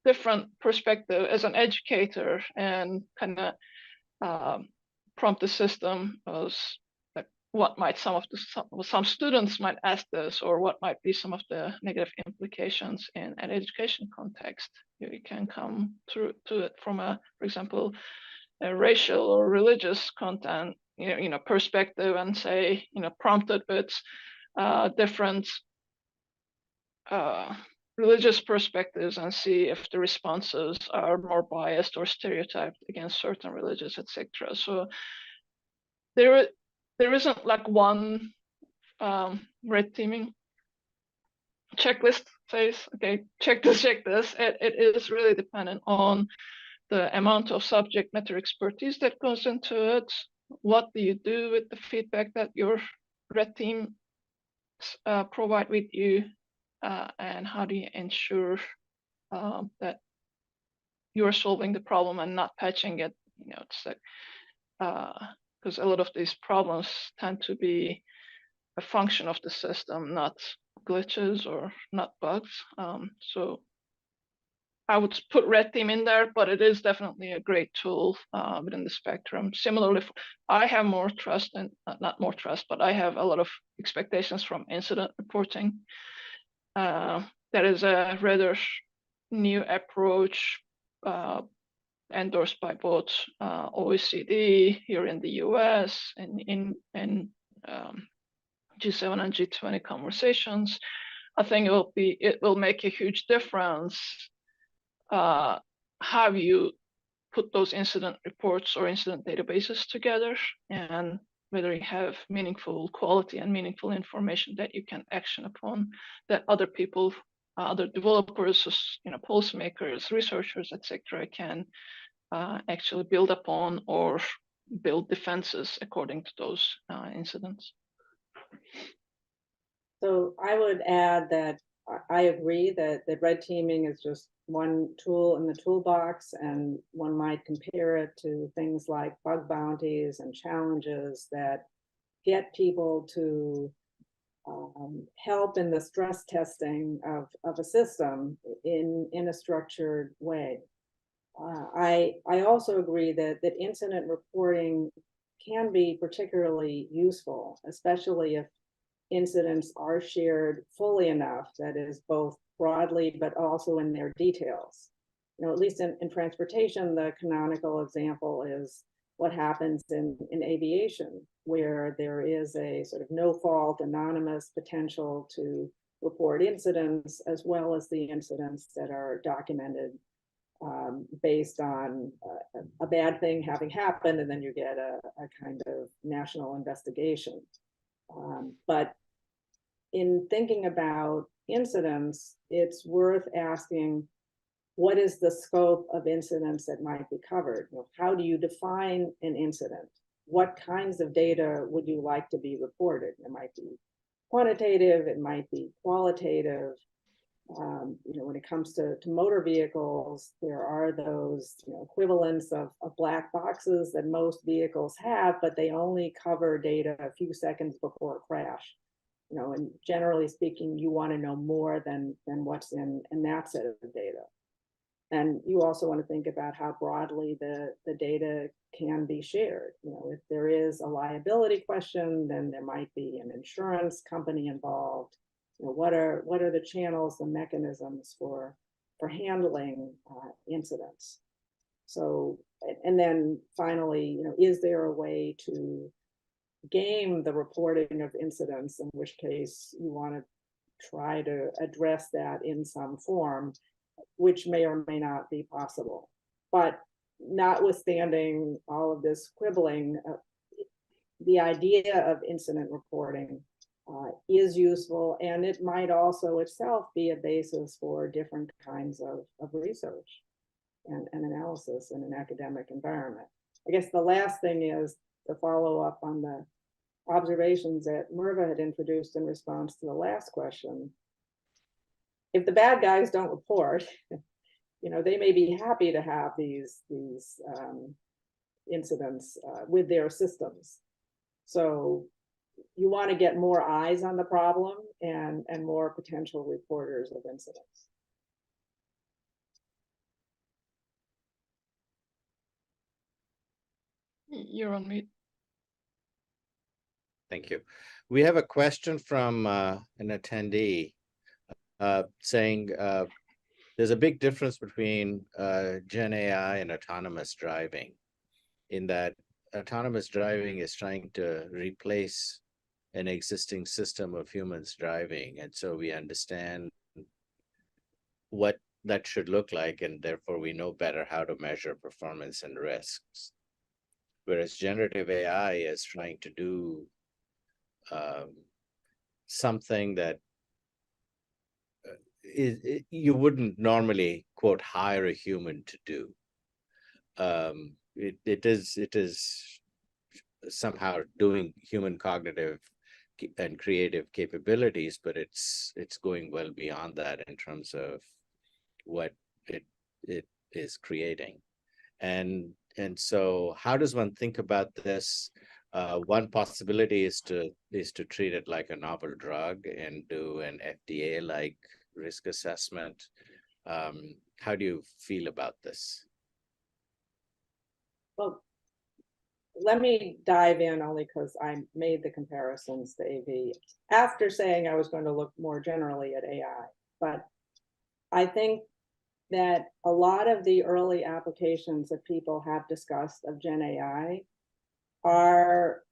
different perspective as an educator, and kind of prompt the system as like what might some students might ask this, or what might be some of the negative implications in an education context. You can come through to it from for example, a racial or religious content, perspective, and say, prompt it with different religious perspectives and see if the responses are more biased or stereotyped against certain religions, etc. So there isn't like one red teaming checklist says, okay, check this. It is really dependent on the amount of subject matter expertise that goes into it, what do you do with the feedback that your red team provide with you, and how do you ensure that you're solving the problem and not patching it? It's like because a lot of these problems tend to be a function of the system, not glitches or not bugs. So I would put red team in there, but it is definitely a great tool within the spectrum. Similarly, I have more trust and not more trust, but I have a lot of expectations from incident reporting. That is a rather new approach endorsed by both OECD here in the US and in G7 and G20 conversations. I think it will make a huge difference how you put those incident reports or incident databases together, and whether you have meaningful quality and meaningful information that you can action upon, that other people, other developers, policymakers, researchers, etc., can actually build upon or build defenses according to those incidents. So I would add that I agree that red teaming is just one tool in the toolbox, and one might compare it to things like bug bounties and challenges that get people to help in the stress testing of a system in a structured way. I also agree that incident reporting can be particularly useful, especially if incidents are shared fully enough, that is both broadly but also in their details. At least in transportation, the canonical example is what happens in aviation, where there is a sort of no fault anonymous potential to report incidents, as well as the incidents that are documented based on a bad thing having happened, and then you get a kind of national investigation. But in thinking about incidents, it's worth asking, what is the scope of incidents that might be covered? How do you define an incident? What kinds of data would you like to be reported? It might be quantitative, it might be qualitative. When it comes to motor vehicles, there are those equivalents of black boxes that most vehicles have, but they only cover data a few seconds before a crash. And generally speaking, you want to know more than what's in that set of data. And you also want to think about how broadly the data can be shared. If there is a liability question, then there might be an insurance company involved. What are the channels, the mechanisms for handling incidents? So, and then finally, is there a way to game the reporting of incidents, in which case you want to try to address that in some form, which may or may not be possible. But notwithstanding all of this quibbling, the idea of incident reporting is useful, and it might also itself be a basis for different kinds of research and analysis in an academic environment. I guess the last thing is to follow up on the observations that Merve had introduced in response to the last question. If the bad guys don't report, they may be happy to have these incidents with their systems. So you want to get more eyes on the problem and more potential reporters of incidents. You're on mute. Thank you. We have a question from an attendee saying there's a big difference between Gen AI and autonomous driving, in that autonomous driving is trying to replace an existing system of humans driving. And so we understand what that should look like, and therefore we know better how to measure performance and risks. Whereas generative AI is trying to do something that you wouldn't normally, quote, hire a human to do. It is somehow doing human cognitive and creative capabilities, but it's going well beyond that in terms of what it is creating. And so how does one think about this? One possibility is to treat it like a novel drug and do an FDA-like risk assessment. How do you feel about this? Well, let me dive in only because I made the comparisons to AV after saying I was going to look more generally at AI. But I think that a lot of the early applications that people have discussed of Gen AI are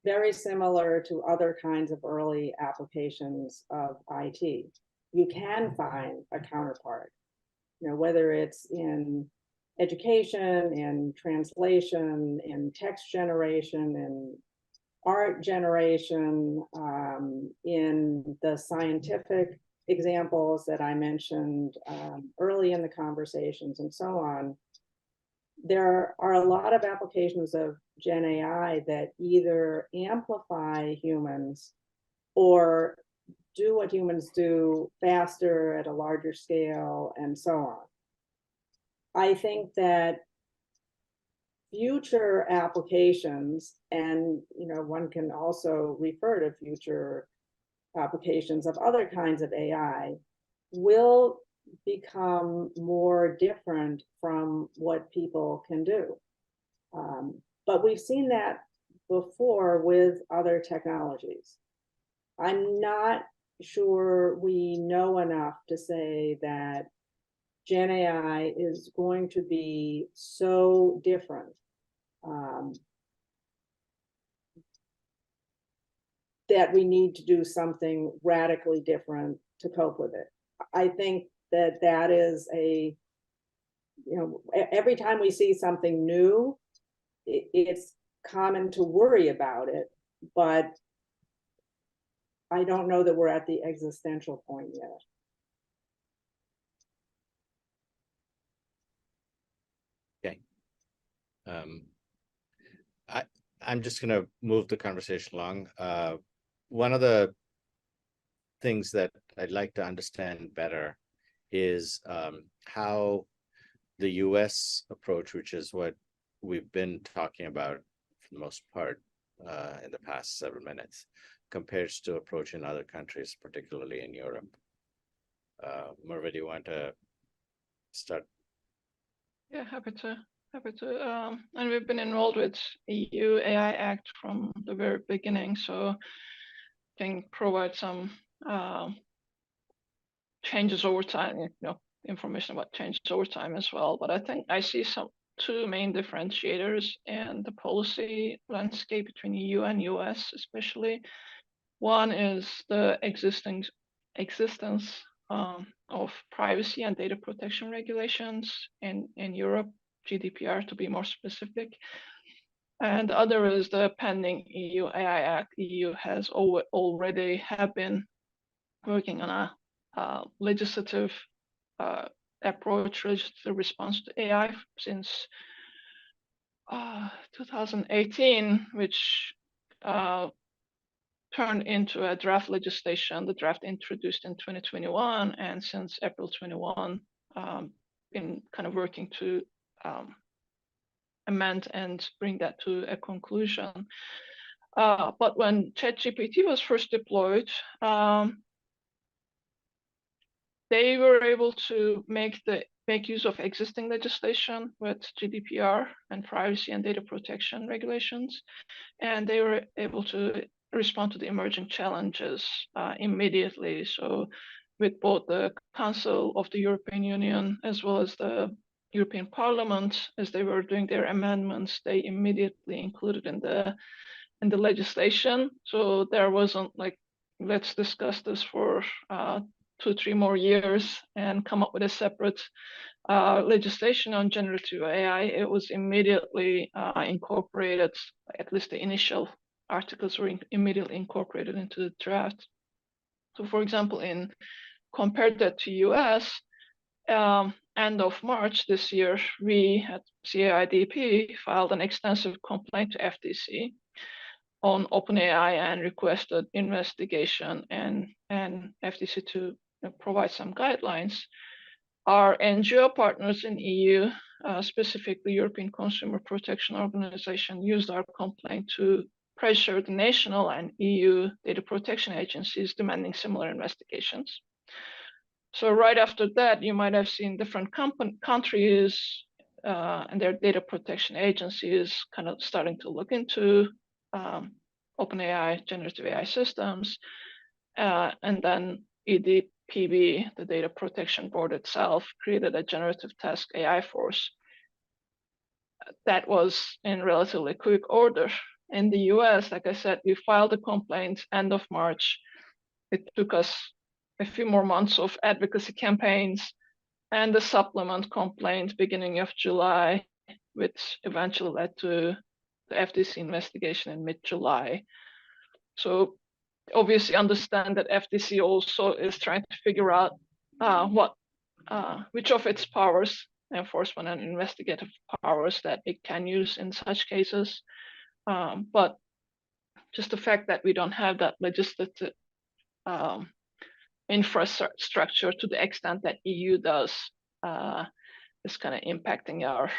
very similar to other kinds of early applications of IT. You can find a counterpart, whether it's in education, in translation, in text generation, in art generation, in the scientific examples that I mentioned early in the conversations and so on. There are a lot of applications of Gen AI that either amplify humans or do what humans do faster at a larger scale and so on. I think that future applications, and one can also refer to future applications of other kinds of AI, will become more different from what people can do. But we've seen that before with other technologies. I'm not sure we know enough to say that Gen AI is going to be so different that we need to do something radically different to cope with it. I think that is every time we see something new, it's common to worry about it, but I don't know that we're at the existential point yet. Okay. I'm just going to move the conversation along. One of the things that I'd like to understand better is how the US approach, which is what we've been talking about for the most part in the past several minutes, compares to approach in other countries, particularly in Europe. Merve, do you want to start? Yeah, happy to. And we've been enrolled with EU AI Act from the very beginning, so can provide some changes over time, information about changes over time as well. But I think I see two main differentiators in the policy landscape between EU and US, especially. One is the existence of privacy and data protection regulations in Europe, GDPR to be more specific. And the other is the pending EU AI Act. EU has already been working on a legislative approach, legislative response to AI since 2018, which turned into a draft legislation, the draft introduced in 2021, and since April 21, been kind of working to amend and bring that to a conclusion. But when ChatGPT was first deployed, they were able to make use of existing legislation with GDPR and privacy and data protection regulations, and they were able to respond to the emerging challenges immediately. So with both the Council of the European Union as well as the European Parliament, as they were doing their amendments, they immediately included in the legislation. So there wasn't like, let's discuss this for 2-3 more years and come up with a separate legislation on generative AI. It was immediately incorporated, at least the initial articles were immediately incorporated into the draft. So for example, compared that to US, end of March this year, we at CAIDP filed an extensive complaint to FTC on OpenAI and requested investigation and FTC to provide some guidelines. Our NGO partners in EU, specifically European Consumer Protection Organization, used our complaint to pressure the national and EU data protection agencies demanding similar investigations. So right after that, you might have seen different countries and their data protection agencies kind of starting to look into OpenAI, generative AI systems, and then EDPB, the Data Protection Board itself, created a generative task AI force. That was in relatively quick order. In the US, like I said, we filed a complaint end of March. It took us a few more months of advocacy campaigns and the supplement complaint beginning of July, which eventually led to the FTC investigation in mid-July. So obviously understand that FTC also is trying to figure out which of its powers, enforcement and investigative powers, that it can use in such cases. But just the fact that we don't have that legislative infrastructure to the extent that EU does is kind of impacting our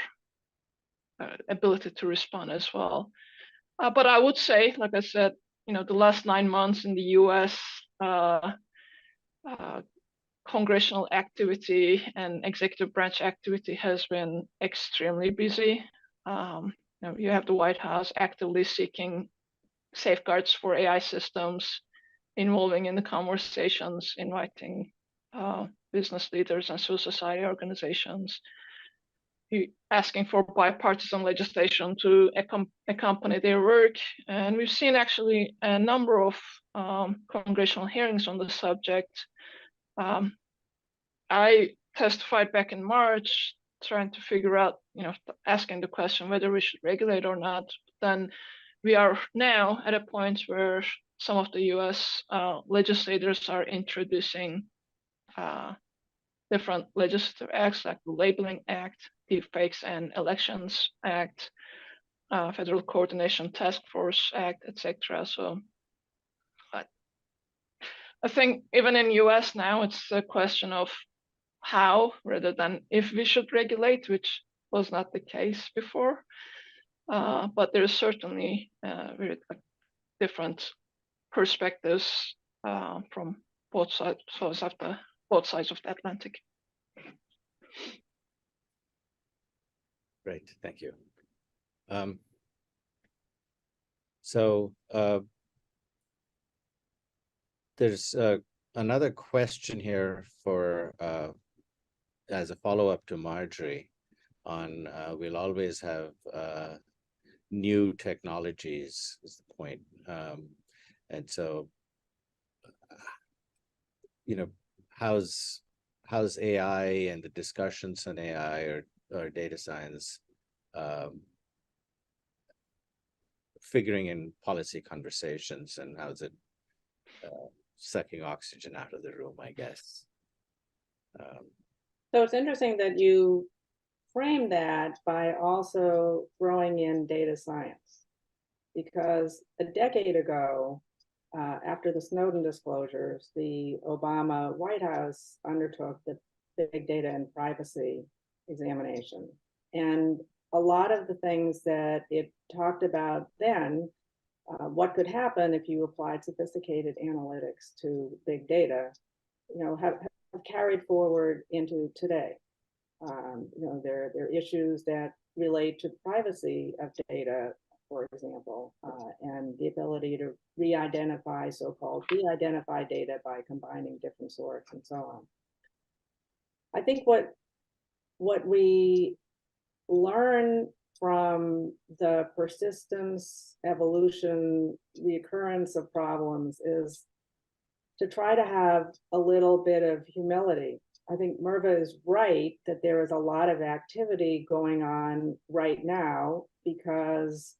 ability to respond as well. But I would say, like I said, the last 9 months in the US, congressional activity and executive branch activity has been extremely busy. You have the White House actively seeking safeguards for AI systems, involving in the conversations, inviting business leaders and civil society organizations, asking for bipartisan legislation to accompany their work. And we've seen actually a number of congressional hearings on the subject. I testified back in March, trying to figure out, asking the question whether we should regulate or not. Then we are now at a point where some of the US legislators are introducing different legislative acts like the Labeling Act, Deepfakes and Elections Act, Federal Coordination Task Force Act, etc. So I think even in US now, it's a question of how rather than if we should regulate, which was not the case before. But there's certainly very different perspectives from both sides of the Atlantic. Great, thank you. So there's another question here for as a follow-up to Marjory on we'll always have new technologies is the point. And so, how's AI and the discussions on AI or data science figuring in policy conversations, and how's it sucking oxygen out of the room, I guess? So it's interesting that you frame that by also throwing in data science, because a decade ago, after the Snowden disclosures, the Obama White House undertook the big data and privacy examination. And a lot of the things that it talked about then, what could happen if you applied sophisticated analytics to big data, have carried forward into today. There are issues that relate to privacy of data, for example, and the ability to re-identify so-called de-identified data by combining different sorts and so on. I think what we learn from the persistence, evolution, reoccurrence of problems is to try to have a little bit of humility. I think Merve is right that there is a lot of activity going on right now because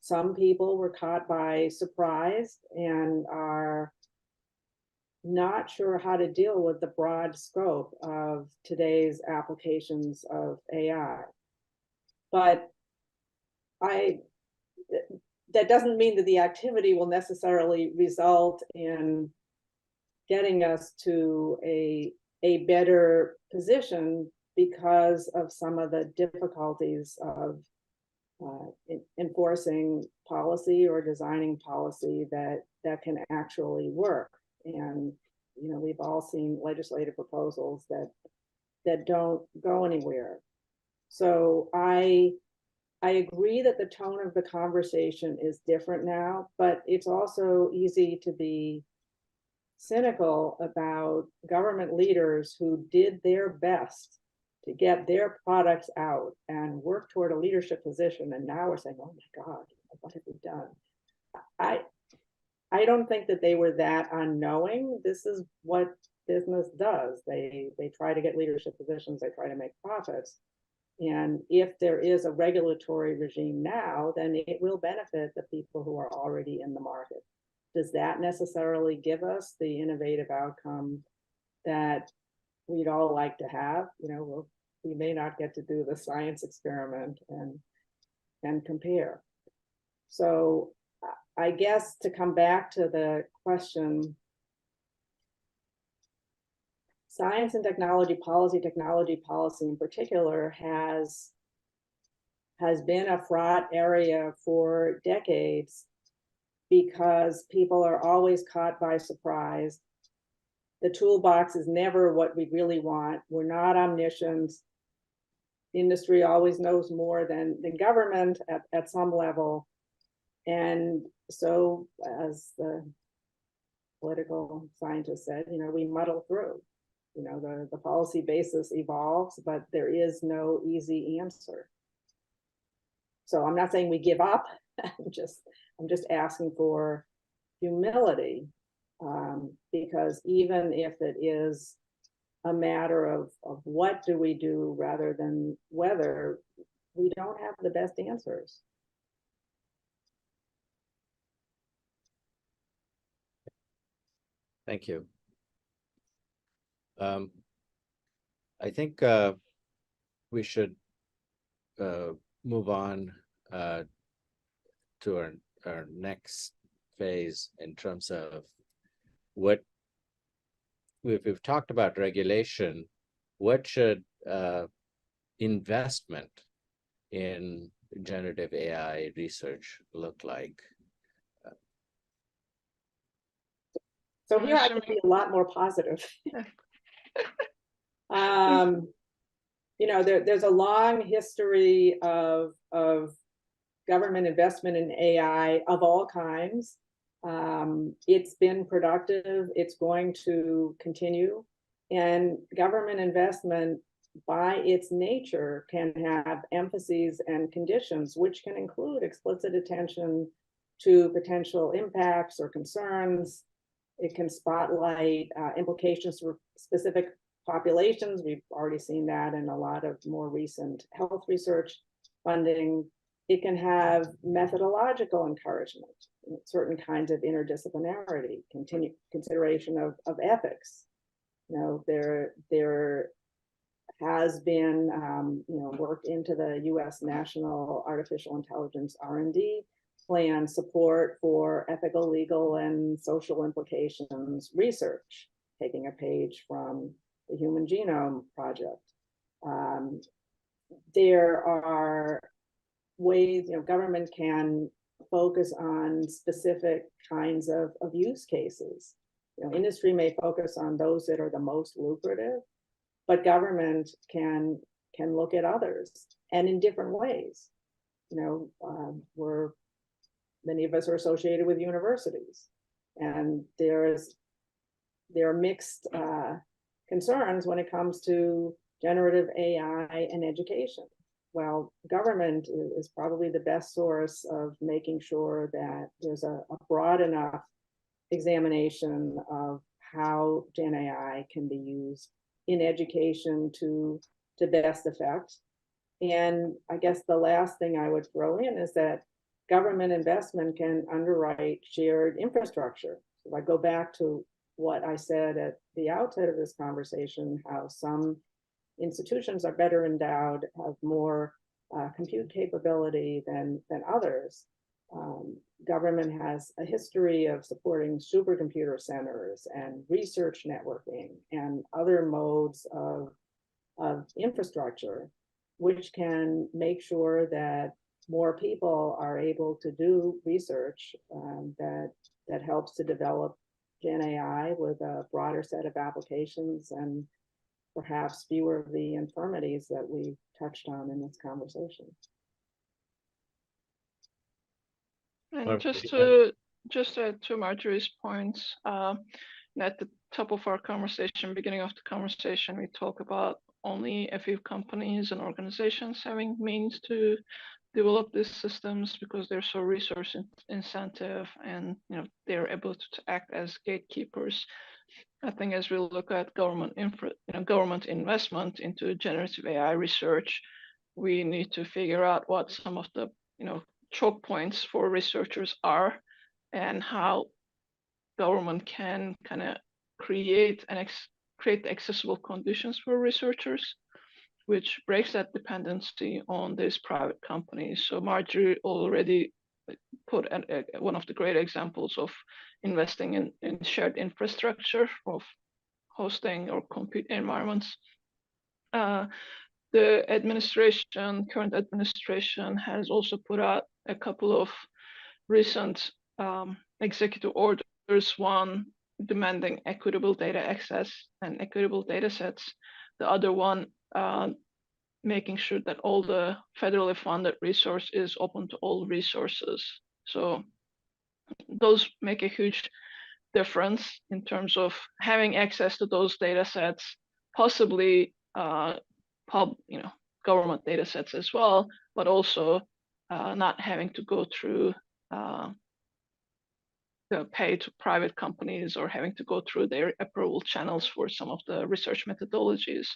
some people were caught by surprise and are not sure how to deal with the broad scope of today's applications of AI. But that doesn't mean that the activity will necessarily result in getting us to a better position because of some of the difficulties of enforcing policy or designing policy that can actually work. And we've all seen legislative proposals that don't go anywhere. So I agree that the tone of the conversation is different now, but it's also easy to be cynical about government leaders who did their best to get their products out and work toward a leadership position, and now we're saying, oh my God, what have we done? I don't think that they were that unknowing. This is what business does. They try to get leadership positions, they try to make profits. And if there is a regulatory regime now, then it will benefit the people who are already in the market. Does that necessarily give us the innovative outcome that we'd all like to have? We may not get to do the science experiment and compare. So I guess to come back to the question, science and technology policy in particular has been a fraught area for decades because people are always caught by surprise. The toolbox is never what we really want. We're not omniscient. Industry always knows more than government at some level. And so, as the political scientist said, we muddle through. The policy basis evolves, but there is no easy answer. So I'm not saying we give up. I'm just asking for humility, because even if it is a matter of what do we do rather than whether, we don't have the best answers. Thank you. I think we should move on to our next phase in terms of what we've talked about regulation. What should investment in generative AI research look like? So here I can be a lot more positive. There's a long history of government investment in AI of all kinds. It's been productive. It's going to continue. And government investment, by its nature, can have emphases and conditions, which can include explicit attention to potential impacts or concerns. It can spotlight implications for specific populations. We've already seen that in a lot of more recent health research funding. It can have methodological encouragement, certain kinds of interdisciplinarity, consideration of ethics. There has been work into the U.S. National Artificial Intelligence R&D plan, support for ethical, legal, and social implications research, taking a page from the Human Genome Project. There are ways government can focus on specific kinds of use cases. Industry may focus on those that are the most lucrative, but government can look at others, and in different ways. Many of us are associated with universities, and there are mixed concerns when it comes to generative AI and education. Well, government is probably the best source of making sure that there's a broad enough examination of how Gen AI can be used in education to best effect. And I guess the last thing I would throw in is that government investment can underwrite shared infrastructure. So if I go back to what I said at the outset of this conversation, how some institutions are better endowed, have more compute capability than others. Government has a history of supporting supercomputer centers and research networking and other modes of infrastructure, which can make sure that more people are able to do research that helps to develop Gen AI with a broader set of applications and perhaps fewer of the infirmities that we touched on in this conversation. And just to add to Marjory's points, at the top of our conversation, beginning of the conversation, we talk about only a few companies and organizations having means to develop these systems because they're so resource incentive, and they're able to act as gatekeepers. I think as we look at government investment into generative AI research, we need to figure out what some of the choke points for researchers are, and how government can kind of create accessible conditions for researchers, which breaks that dependency on these private companies. So Marjory already put one of the great examples of investing in shared infrastructure of hosting or compute environments. The current administration has also put out a couple of recent executive orders, one demanding equitable data access and equitable data sets, the other one making sure that all the federally funded resource is open to all resources. So those make a huge difference in terms of having access to those data sets, possibly government data sets as well, but also not having to go through pay to private companies or having to go through their approval channels for some of the research methodologies.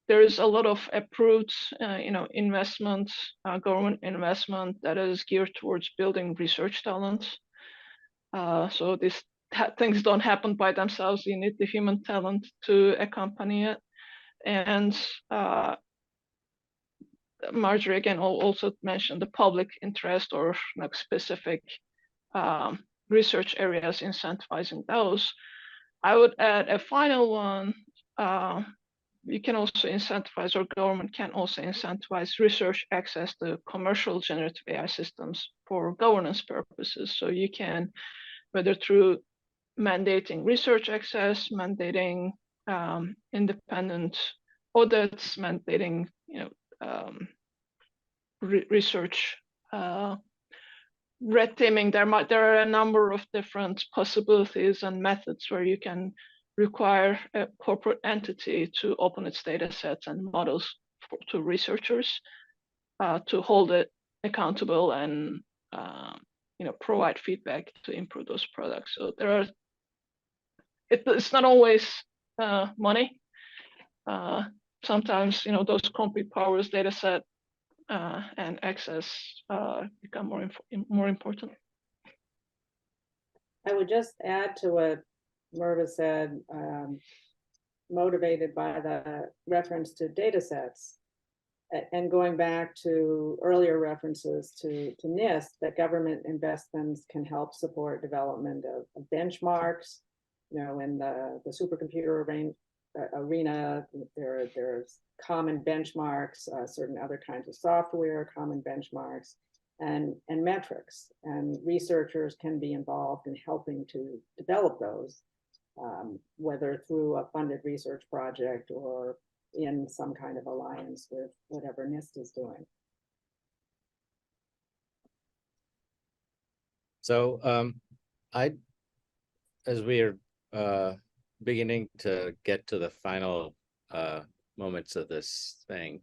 There is a lot of approved, investment, government investment that is geared towards building research talent. So these things don't happen by themselves. You need the human talent to accompany it. And Marjory again also mentioned the public interest or specific research areas, incentivizing those. I would add a final one. You can also incentivize, or government can also incentivize research access to commercial generative AI systems for governance purposes. So you can, whether through mandating research access, mandating independent audits, mandating research red teaming. There are a number of different possibilities and methods where you can require a corporate entity to open its data sets and models to researchers to hold it accountable and provide feedback to improve those products. So it's not always money. Sometimes those compute powers, data set, and access become more important. I would just add to what Merve said, motivated by the reference to data sets, and going back to earlier references to NIST, that government investments can help support development of benchmarks. In the supercomputer arena, there's common benchmarks, certain other kinds of software, common benchmarks, and metrics. And researchers can be involved in helping to develop those, whether through a funded research project or in some kind of alliance with whatever NIST is doing. So as we're beginning to get to the final moments of this thing,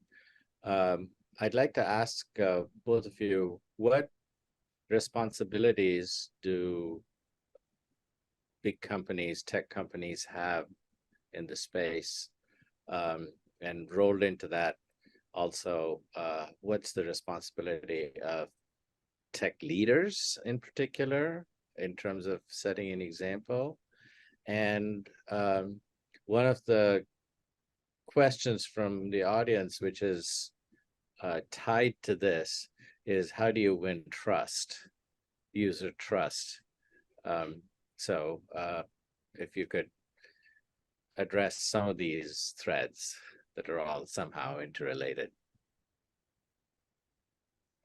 I'd like to ask both of you, what responsibilities do big companies, tech companies have in the space? And rolled into that also, what's the responsibility of tech leaders in particular in terms of setting an example? And one of the questions from the audience, which is tied to this, is how do you win trust, user trust? So if you could address some of these threads that are all somehow interrelated.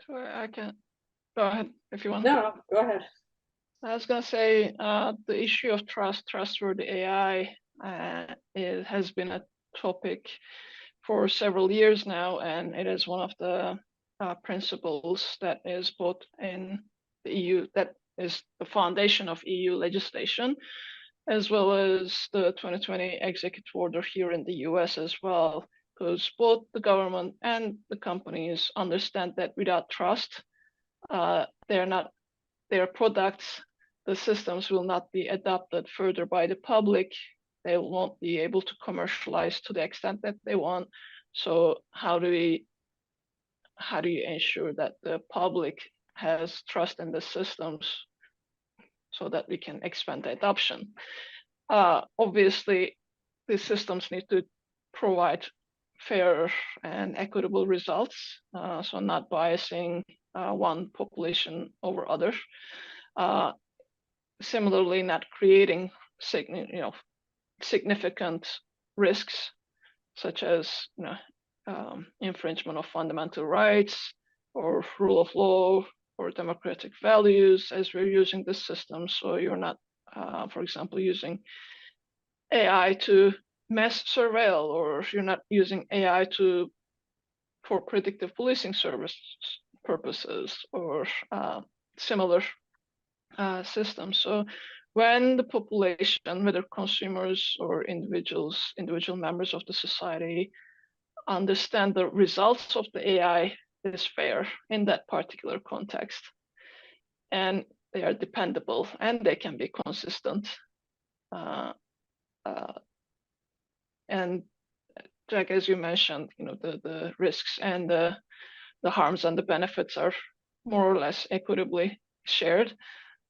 Sure, I can go ahead if you want. No, go ahead. I was going to say the issue of trustworthy AI, it has been a topic for several years now, and it is one of the principles that is both in the EU, that is the foundation of EU legislation, as well as the 2020 executive order here in the US as well, because both the government and the companies understand that without trust, their products, the systems will not be adopted further by the public. They won't be able to commercialize to the extent that they want. So how do you ensure that the public has trust in the systems so that we can expand the adoption? Obviously, the systems need to provide fair and equitable results, so not biasing one population over others. Similarly, not creating significant risks, such as infringement of fundamental rights or rule of law or democratic values as we're using this system. So you're not, for example, using AI to mass surveil, or you're not using AI for predictive policing service purposes or similar systems. So when the population, whether consumers or individual members of the society, understand the results of the AI is fair in that particular context, and they are dependable and they can be consistent. And Jack, as you mentioned, the risks and the harms and the benefits are more or less equitably shared,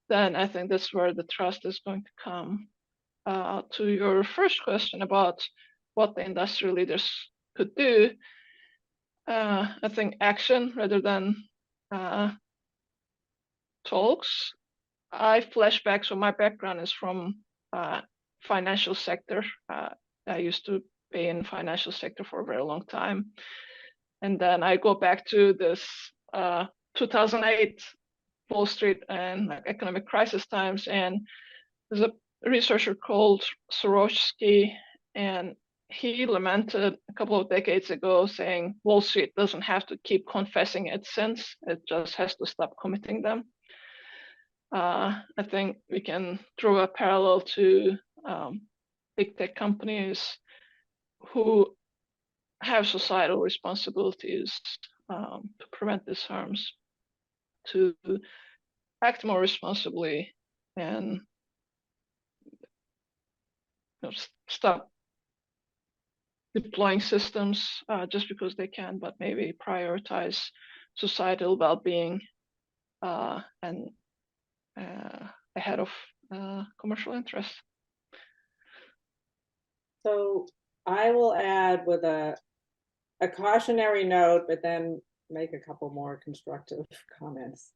then I think that's where the trust is going to come. To your first question about what the industry leaders could do, I think action rather than talks. I flash back, so my background is from financial sector. I used to be in financial sector for a very long time. And then I go back to this 2008 Wall Street and economic crisis times, and there's a researcher called Sorosky, and he lamented a couple of decades ago saying Wall Street doesn't have to keep confessing its sins, it just has to stop committing them. I think we can draw a parallel to big tech companies who have societal responsibilities to prevent these harms, to act more responsibly and stop deploying systems just because they can, but maybe prioritize societal well-being and ahead of commercial interests. So I will add with a cautionary note, but then make a couple more constructive comments.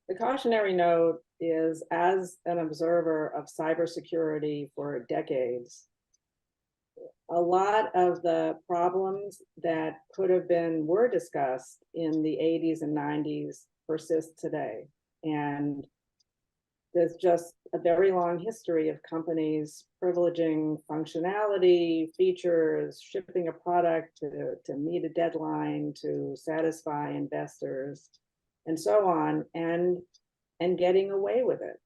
The cautionary note is, as an observer of cybersecurity for decades, a lot of the problems that were discussed in the 80s and 90s persist today. And there's just a very long history of companies privileging functionality, features, shipping a product to meet a deadline, to satisfy investors, and so on, and getting away with it.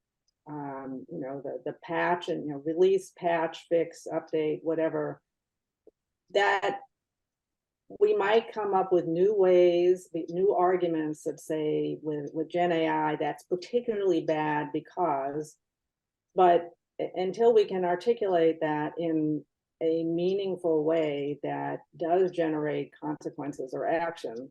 The patch and release, patch, fix, update, whatever, that we might come up with new ways, new arguments that say with Gen AI, that's particularly bad because, but until we can articulate that in a meaningful way that does generate consequences or action,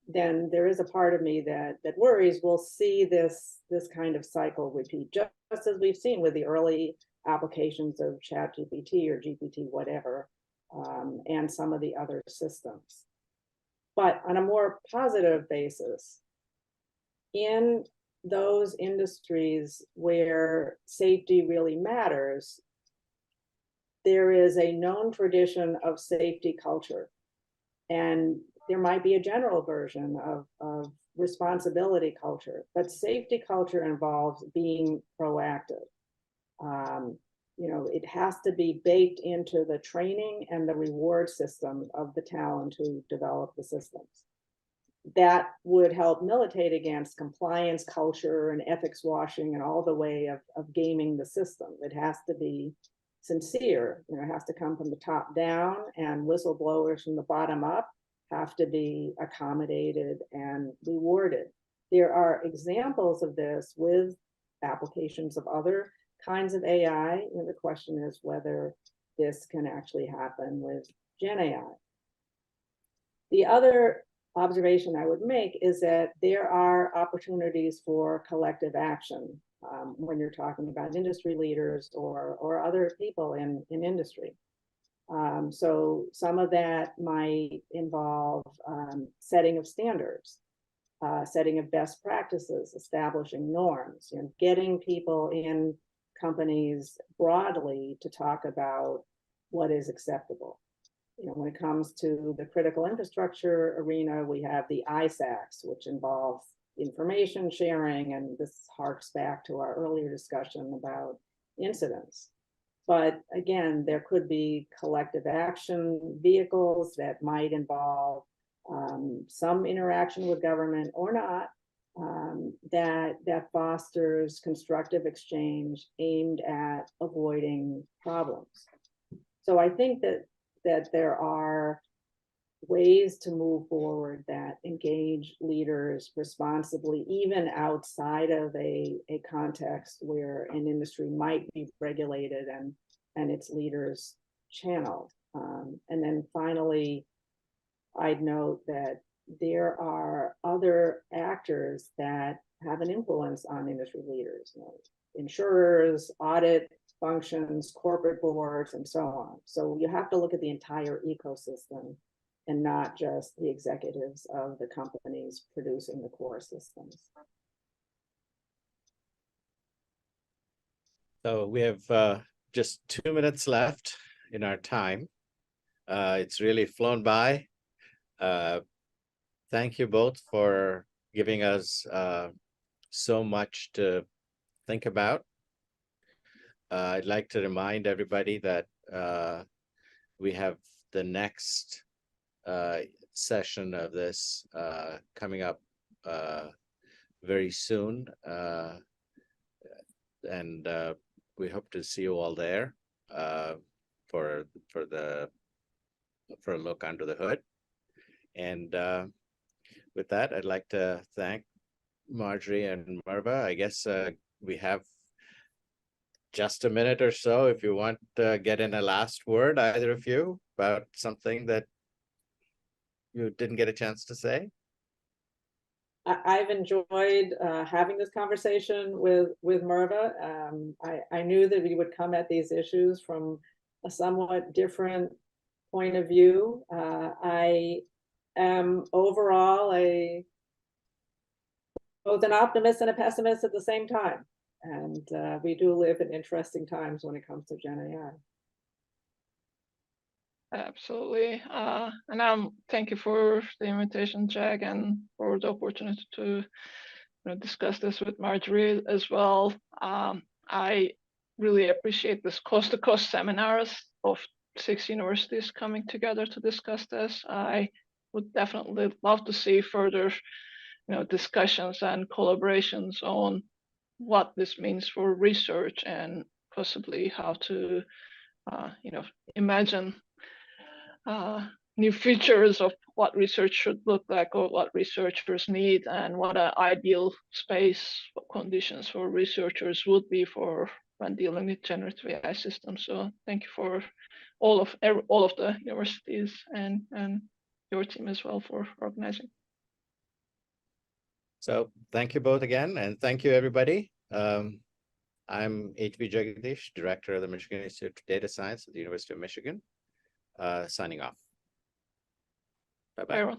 then there is a part of me that worries we'll see this kind of cycle repeat, just as we've seen with the early applications of ChatGPT or GPT, whatever, and some of the other systems. But on a more positive basis, in those industries where safety really matters, there is a known tradition of safety culture. And there might be a general version of responsibility culture, but safety culture involves being proactive. It has to be baked into the training and the reward system of the talent who develop the systems. That would help militate against compliance culture and ethics washing and all the way of gaming the system. It has to be sincere, it has to come from the top down, and whistleblowers from the bottom up have to be accommodated and rewarded. There are examples of this with applications of other kinds of AI. The question is whether this can actually happen with Gen AI. The other observation I would make is that there are opportunities for collective action when you're talking about industry leaders or other people in industry. So some of that might involve setting of standards, setting of best practices, establishing norms, getting people in companies broadly to talk about what is acceptable. When it comes to the critical infrastructure arena, we have the ISACs, which involve information sharing, and this harks back to our earlier discussion about incidents. But again, there could be collective action vehicles that might involve some interaction with government or not, that fosters constructive exchange aimed at avoiding problems. So I think that there are ways to move forward that engage leaders responsibly, even outside of a context where an industry might be regulated and its leaders channeled. And then finally, I'd note that there are other actors that have an influence on industry leaders, insurers, audit functions, corporate boards, and so on. So you have to look at the entire ecosystem and not just the executives of the companies producing the core systems. So we have just 2 minutes left in our time. It's really flown by. Thank you both for giving us so much to think about. I'd like to remind everybody that we have the next session of this coming up very soon, and we hope to see you all there for a look under the hood. And with that, I'd like to thank Marjory and Merve. I guess we have just a minute or so if you want to get in a last word, either of you, about something that you didn't get a chance to say. I've enjoyed having this conversation with Merve. I knew that we would come at these issues from a somewhat different point of view. I am overall both an optimist and a pessimist at the same time. And we do live in interesting times when it comes to Gen AI. Absolutely. And thank you for the invitation, Jack, and for the opportunity to discuss this with Marjory as well. I really appreciate this coast-to-coast seminars of 6 universities coming together to discuss this. I would definitely love to see further discussions and collaborations on what this means for research and possibly how to imagine new features of what research should look like, or what researchers need, and what an ideal space conditions for researchers would be for when dealing with generative AI systems. So thank you for all of the universities and your team as well for organizing. So thank you both again, and thank you, everybody. I'm H.V. Jagadish, Director of the Michigan Institute of Data Science at the University of Michigan, signing off. Bye-bye. Everyone.